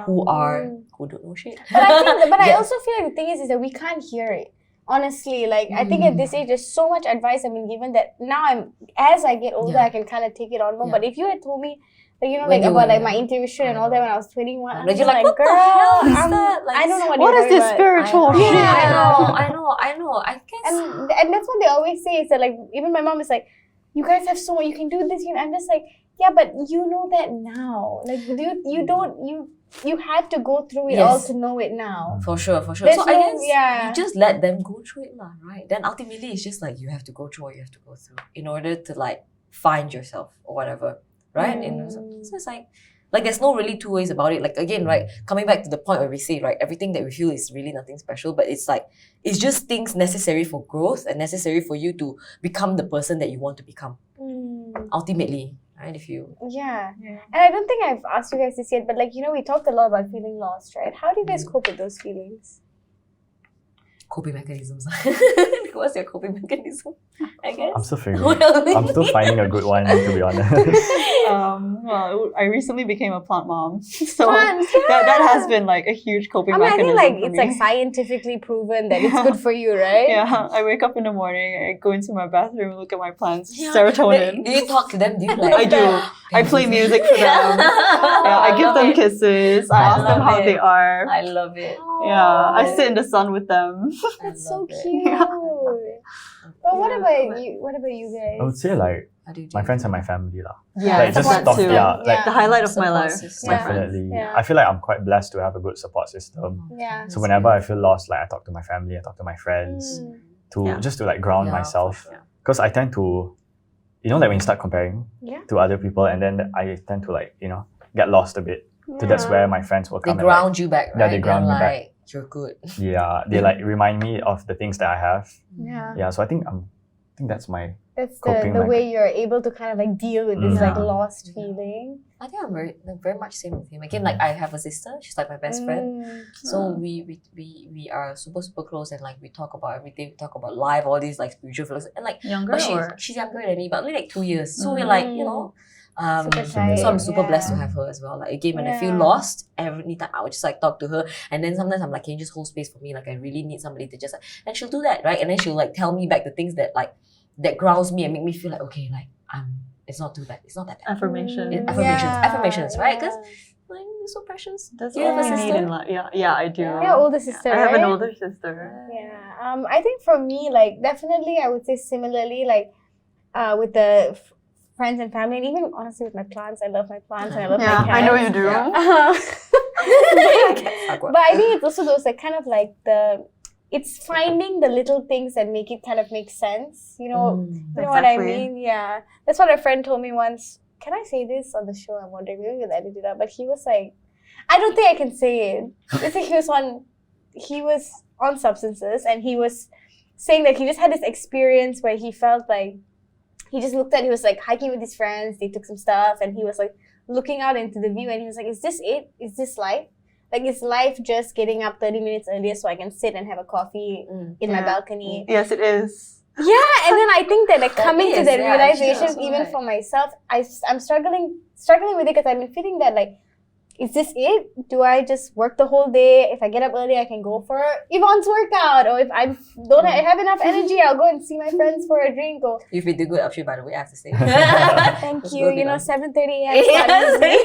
who don't know shit. But I also feel like the thing is that we can't hear it. Honestly, like I think at this age there's so much advice I've been given that now as I get older I can kind of take it on more. But if you had told me, like, you know, like about like my intuition and all that when I was 21, I was you're like, what girl, the hell is that? Like, I don't know what is this spiritual shit? I know. I guess. And that's what they always say is that, like, even my mom is like, you guys have so much, you can do this. You know, I'm just like, yeah, but you know that now. Like, you had to go through it all to know it now. For sure. There's So I guess you just let them go through it, right? Then ultimately it's just like you have to go through what you have to go through in order to like find yourself or whatever, right? So it's like there's no really two ways about it. Like again, right, coming back to the point where we say, right, everything that we feel is really nothing special, but it's like it's just things necessary for growth and necessary for you to become the person that you want to become. Ultimately. Right, if you and I don't think I've asked you guys this yet, but like, you know, we talked a lot about feeling lost, right? How do you guys cope with those feelings? Coping mechanisms. What's your coping mechanism? I guess I'm still figuring. I'm still finding a good one, to be honest. Well, I recently became a plant mom, so Plants, that has been like a huge coping I mechanism. think like for it's me. like scientifically proven that it's good for you, right? Yeah, I wake up in the morning, I go into my bathroom, look at my plants, serotonin. Do you talk to them? Do you like? I do. I play music for them. I give them kisses. I ask them how they are. I love it. I sit in the sun with them. That's so cute. But what about you? What about you guys? I would say like How do you do my friends and my family lah. Yeah, Like just support talk, too. like The highlight of my Support life. system. definitely. Yeah. I feel like I'm quite blessed to have a good support system. Yeah. So whenever I feel lost, like I talk to my family, I talk to my friends just to like ground myself. Because I tend to, you know, like when you start comparing to other people, and then I tend to like, you know, get lost a bit. So that's where my friends will They come. ground you back, right? Yeah, they ground me back. You're good. Yeah, they like remind me of the things that I have. Yeah. So I think that's my That's coping the way you're able to kind of like deal with this like lost feeling. I think I'm very much same with him. Again, like I have a sister. She's like my best friend. So we are super close, and like we talk about everything. We talk about life, all these like spiritual philosophy, and like Younger she's younger than me, but only like 2 years. So we're like, you know. Super tight, So I'm super blessed to have her as well. Like again, when I feel lost, every time I would just like talk to her, and then sometimes I'm like, can you just hold space for me? Like I really need somebody to just like, and she'll do that, right? And then she'll like tell me back the things that like that grounds me and make me feel like, okay, like it's not too bad. It's not that bad. Affirmations, right? Because like you're so precious. That's Do you have a all we need sister? in life. Yeah, I do. Yeah, older sister. I have right? an older sister. Yeah. I think for me, like definitely, I would say similarly, like with the friends and family, and even honestly with my plants. I love my plants and I love my cats. I know you do. But I think it's also those like kind of like it's finding the little things that make it kind of make sense. You know what I mean? Yeah. That's what a friend told me once. Can I say this on the show? I'm wondering. Maybe we'll edit it out. But he was like, I don't think I can say it. I think he was on substances, and he was saying that he just had this experience where he felt like he just looked at, he was like hiking with his friends, they took some stuff, and he was like looking out into the view, and he was like, is this it? Is this life? Like, is life just getting up 30 minutes earlier so I can sit and have a coffee in my balcony? Yes, it is. Yeah, and then I think that like coming to that realization, actually, even for myself, I'm struggling with it because I've been feeling that like, is this it? Do I just work the whole day? If I get up early, I can go for Yvonne's workout. Or if I don't have enough energy, I'll go and see my friends for a drink. Or You've been doing good, Akshay, by the way, I have to say. thank you. You know, 7:30 a.m. is not easy.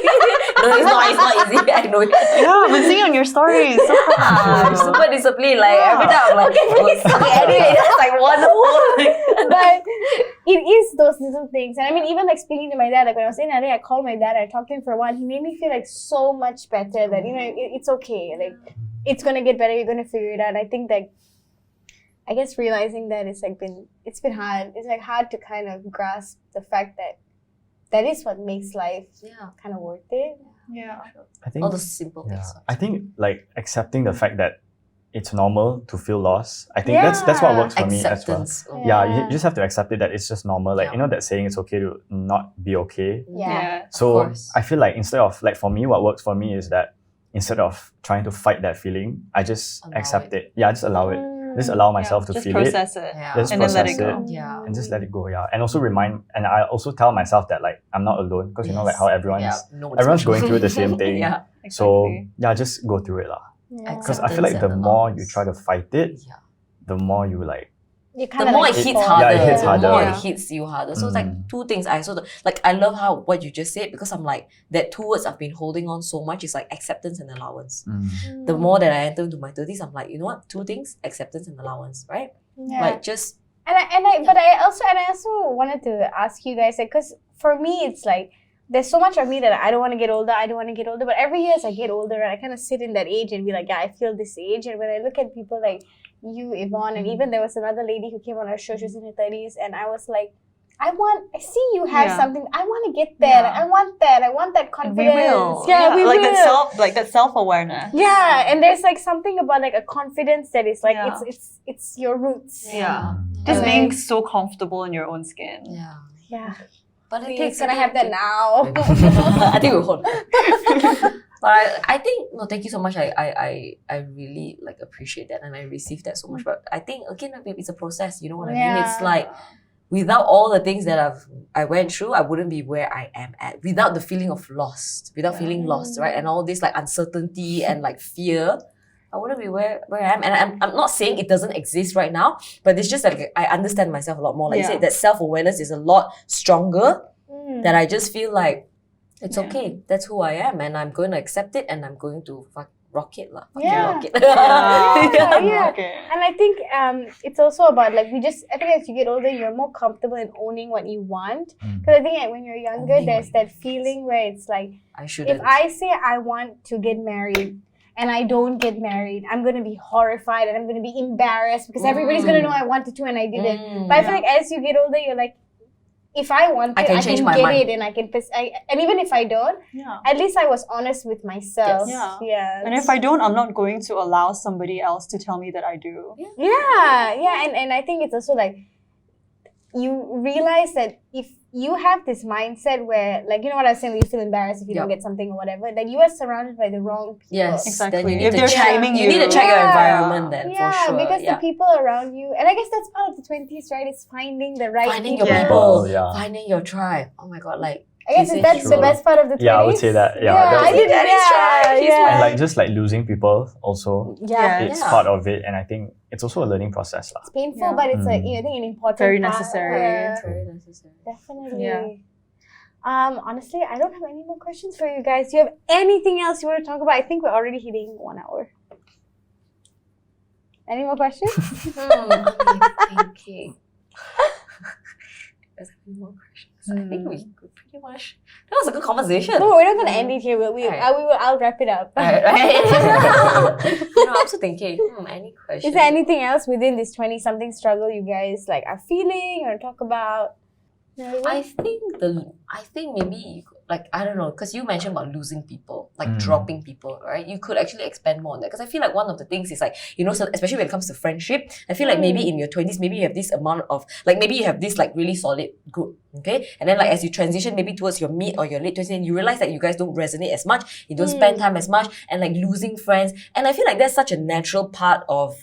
No, it's not easy. I know it. Yeah, I've been seeing on your stories. So I'm super disciplined. Like every time I'm like, okay, anyway, that's like one whole. But it is those little things. And I mean, even like speaking to my dad, like when I was in LA, I called my dad, I talked to him for a while. He made me feel like so much better that, you know, it's okay. Like, it's going to get better. You're going to figure it out. I think that, I guess realizing that it's been hard. It's like hard to kind of grasp the fact that that is what makes life kind of worth it. Yeah. I think all the simple things. I think like accepting the fact that it's normal to feel lost. I think that's what works for me as well. Acceptance. You just have to accept it that it's just normal. Like, that saying it's okay to not be okay. So I feel like instead of, like, for me, what works for me is that instead of trying to fight that feeling, I just accept it. Yeah, just allow it. Just allow myself to feel process it. Just and process then let it go. And just let it go. And also and I also tell myself that, like, I'm not alone, because like how everyone's going through the same thing. Exactly. So just go through it lah. Because I feel like the more you try to fight it, the more you like. The more it hits harder. It hits harder. The more it hits you harder. So it's like two things. I love what you just said, because I'm like, that two words I've been holding on so much is like acceptance and allowance. The more that I enter into my 30s, I'm like, you know what? Two things, acceptance and allowance, right? Like just. I also wanted to ask you guys, like, because for me it's like, there's so much of me that I don't want to get older, but every year as I get older, I kind of sit in that age and be like, I feel this age. And when I look at people like you, Yvonne, and even there was another lady who came on our show, she was in her 30s, and I was like, I see you have something, I want to get there, I want that confidence. We will. We will. That self-awareness. Yeah, and there's like something about like a confidence that is like, it's your roots. Just being so comfortable in your own skin. Yeah. But it Please, takes. can I have that now? I think we'll hold. But I think thank you so much. I really like appreciate that, and I received that so much. But I think again, it's a process. You know what I mean? It's like without all the things that I went through, I wouldn't be where I am at. Without the feeling of lost, feeling lost, right? And all this like uncertainty and like fear, I wouldn't be where I am. And I'm not saying it doesn't exist right now, but it's just like I understand myself a lot more. Like you said, that self-awareness is a lot stronger. That I just feel like it's okay. That's who I am, and I'm going to accept it, and I'm going to rock it lah. Rock it. And I think it's also about like I think as you get older, you're more comfortable in owning what you want. Because I think when you're younger, there's that feeling where it's like, if I say I want to get married and I don't get married, I'm going to be horrified and I'm going to be embarrassed because everybody's going to know I wanted to and I didn't. But I feel like as you get older, you're like, if I want it, I can get it, and I can. And even if I don't, at least I was honest with myself. And if I don't, I'm not going to allow somebody else to tell me that I do. And I think it's also like, you realize that if you have this mindset where, like, you know what I was saying, you feel embarrassed if you don't get something or whatever, that you are surrounded by the wrong people. Yes, exactly. Then you need to check. You need to check your environment then, for sure. Because the people around you, and I guess that's part of the 20s, right? It's finding the right your people, finding your tribe. Oh my god, like. I guess that's the best part of the 20s. Yeah, I would say that. I did that. And like just like losing people also. It's part of it, and I think it's also a learning process. It's painful, but it's like, I think an important very part. necessary. Very necessary. Definitely. Yeah. Honestly, I don't have any more questions for you guys. Do you have anything else you want to talk about? I think we're already hitting 1 hour. Any more questions? I'm thinking. There's any more questions? I think we could pretty much. That was a good conversation. No, we're not going to end it here. I'll wrap it up. Right. I'm also thinking, any questions? Is there anything else within this 20-something struggle you guys like are feeling or talk about? I think maybe like, I don't know, because you mentioned about losing people, like dropping people, right? You could actually expand more on that, because I feel like one of the things is like, so especially when it comes to friendship, I feel like maybe in your 20s, maybe you have this amount of, like maybe you have this like really solid group, okay? And then like as you transition maybe towards your mid or your late 20s, and you realize that you guys don't resonate as much, you don't spend time as much, and like losing friends. And I feel like that's such a natural part of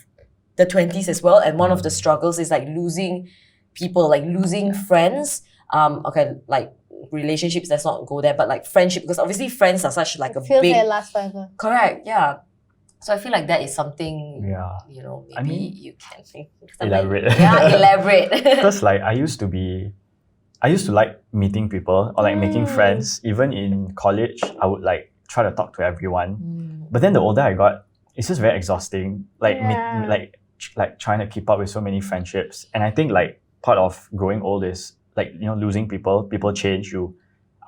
the 20s as well. And one of the struggles is like losing people, like losing friends. Like relationships, let's not go there, but like friendship, because obviously friends are such like a big... They last forever. Correct, yeah. So I feel like that is something, maybe you can think. Elaborate. Yeah, elaborate. Because like I used to like meeting people or like making friends. Even in college, I would like try to talk to everyone. But then the older I got, it's just very exhausting. Like like trying to keep up with so many friendships. And I think like part of growing old is like, losing people change, you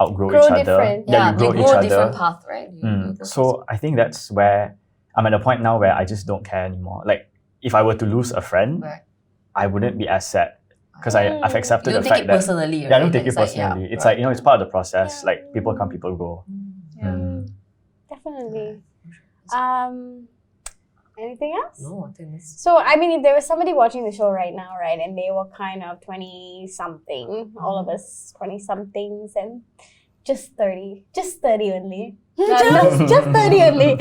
outgrow each other. Yeah, you grow they each grow a other. different path, right? So I think that's where I'm at a point now where I just don't care anymore. Like if I were to lose a friend, I wouldn't be as sad because I've accepted the fact that... You don't take it personally, right? Yeah, I don't take it personally. It's like, it's part of the process. Yeah. Like people come, people go. Definitely. Anything else? No, I think this. So, I mean, if there was somebody watching the show right now, right, and they were kind of 20-something, all of us 20-somethings, and just 30 only. Just 30 only.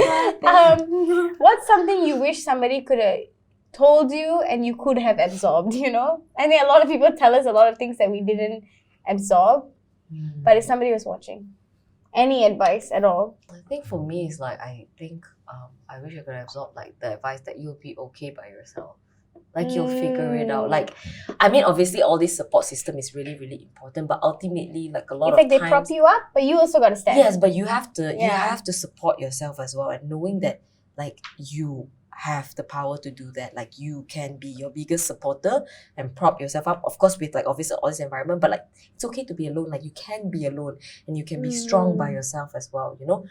What's something you wish somebody could have told you and you could have absorbed, you know? I think a lot of people tell us a lot of things that we didn't absorb, but if somebody was watching, any advice at all? I think for me, it's like, I wish I could absorb like the advice that you'll be okay by yourself. Like you'll figure it out. Like, I mean, obviously all this support system is really, really important, but ultimately, like a lot it's of like times, they prop you up, but you also got to stand. yes, but you have to support yourself as well, and knowing that like you have the power to do that. Like you can be your biggest supporter and prop yourself up. Of course, with like obviously all this environment, but like it's okay to be alone. Like you can be alone and you can be strong by yourself as well, you know?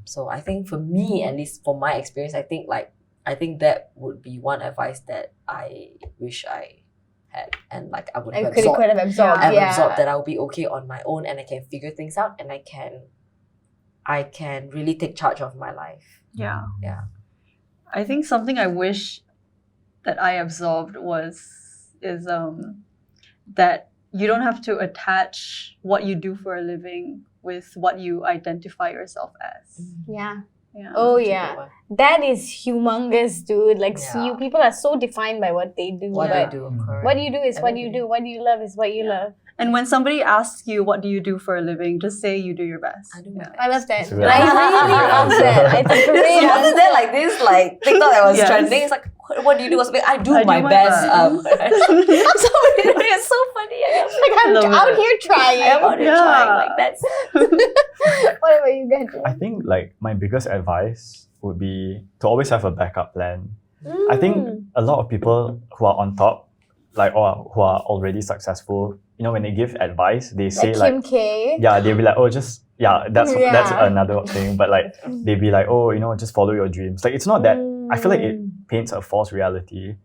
So I think for me, at least for my experience, I think that would be one advice that I wish I had, and like I would have absorbed. Could have absorbed. I've absorbed that I'll be okay on my own and I can figure things out and I can really take charge of my life. Yeah. Yeah. I think something I wish that I absorbed is that you don't have to attach what you do for a living with what you identify yourself as. Yeah. Yeah. Oh yeah, that is humongous, dude. Like, Yeah. people are so defined by what they do. What but I do, correct. what you do is what you do. What you love is what you love. And when somebody asks you, what do you do for a living? Just say you do your best. I do my best. I love that. It's really- I really love that. It's a great So wasn't there like this like TikTok that was Yes. trending? It's like, what do you do? I do I do my my best. best. So it's so funny. Like, I'm Love out it. here trying. I am out here Yeah. trying. Like that's What about you, Gajen? I think like my biggest advice would be to always have a backup plan. I think a lot of people who are on top, like, or who are already successful, you know, when they give advice, they say Kim like, K. yeah, they'll be like, oh, just, that's Yeah. another thing. But like, they'll be like, oh, you know, just follow your dreams. Like, it's not that, I feel like it paints a false reality.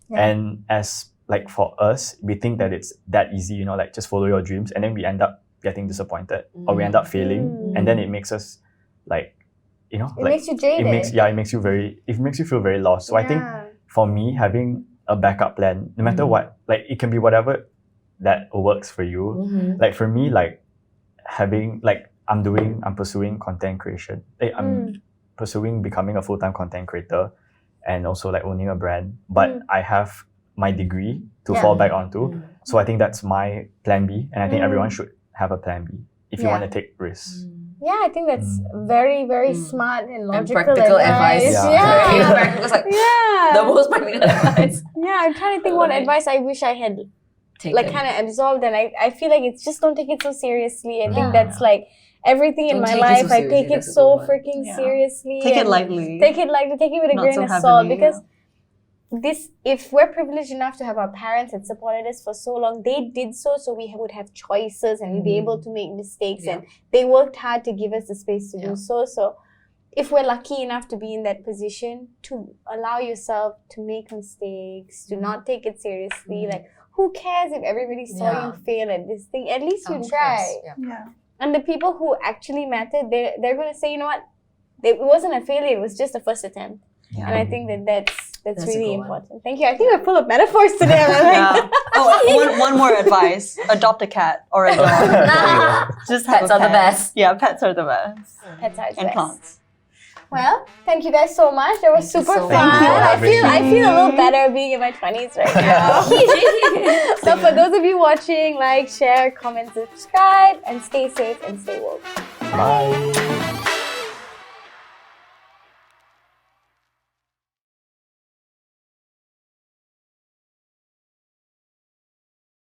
Yeah. And as like for us, we think that it's that easy, you know, like just follow your dreams. And then we end up getting disappointed or we end up failing. And then it makes us like, you know, It like, makes you jaded. it makes you feel very lost. So I think for me, having a backup plan, no matter what, like it can be whatever that works for you. Like for me, like having like I'm pursuing content creation. Like, I'm pursuing becoming a full-time content creator and also like owning a brand. But I have my degree to fall back onto. So I think that's my plan B, and I think everyone should have a plan B if you want to take risks. Yeah, I think that's very, very smart and and logical practical advice. Yeah. Yeah. Practical is like Yeah. the most practical advice. Yeah, I'm trying to think what Like, advice I wish I had like kind of absorbed, and I feel like it's just don't take it so seriously. I think that's like everything in Don't my take it life. so I take seriously, it that's a so good one. freaking Yeah. seriously. Take it and lightly. Take it lightly. Take it with a Not grain so of salt, heavily, because if we're privileged enough to have our parents that supported us for so long, they did so we would have choices and we'd be able to make mistakes, and they worked hard to give us the space to do so. So if we're lucky enough to be in that position, to allow yourself to make mistakes, to not take it seriously, like who cares if everybody saw you fail at this thing? At least you try. Yeah. And the people who actually mattered, they're going to say, you know what, it wasn't a failure, it was just a first attempt. Yeah. And I think that's That's a really good one. important. Thank you. I think we're full of metaphors today. Yeah. Oh, one more advice. Adopt a cat or a dog. Just have Pets a are the pet. best. Yeah, pets are the best. Pets are And best. plants. Well, thank you guys so much. That was Thank you super so fun. much. Thank you for I having feel a little better being in my 20s right now. So for those of you watching, like, share, comment, subscribe, and stay safe and stay woke. Bye.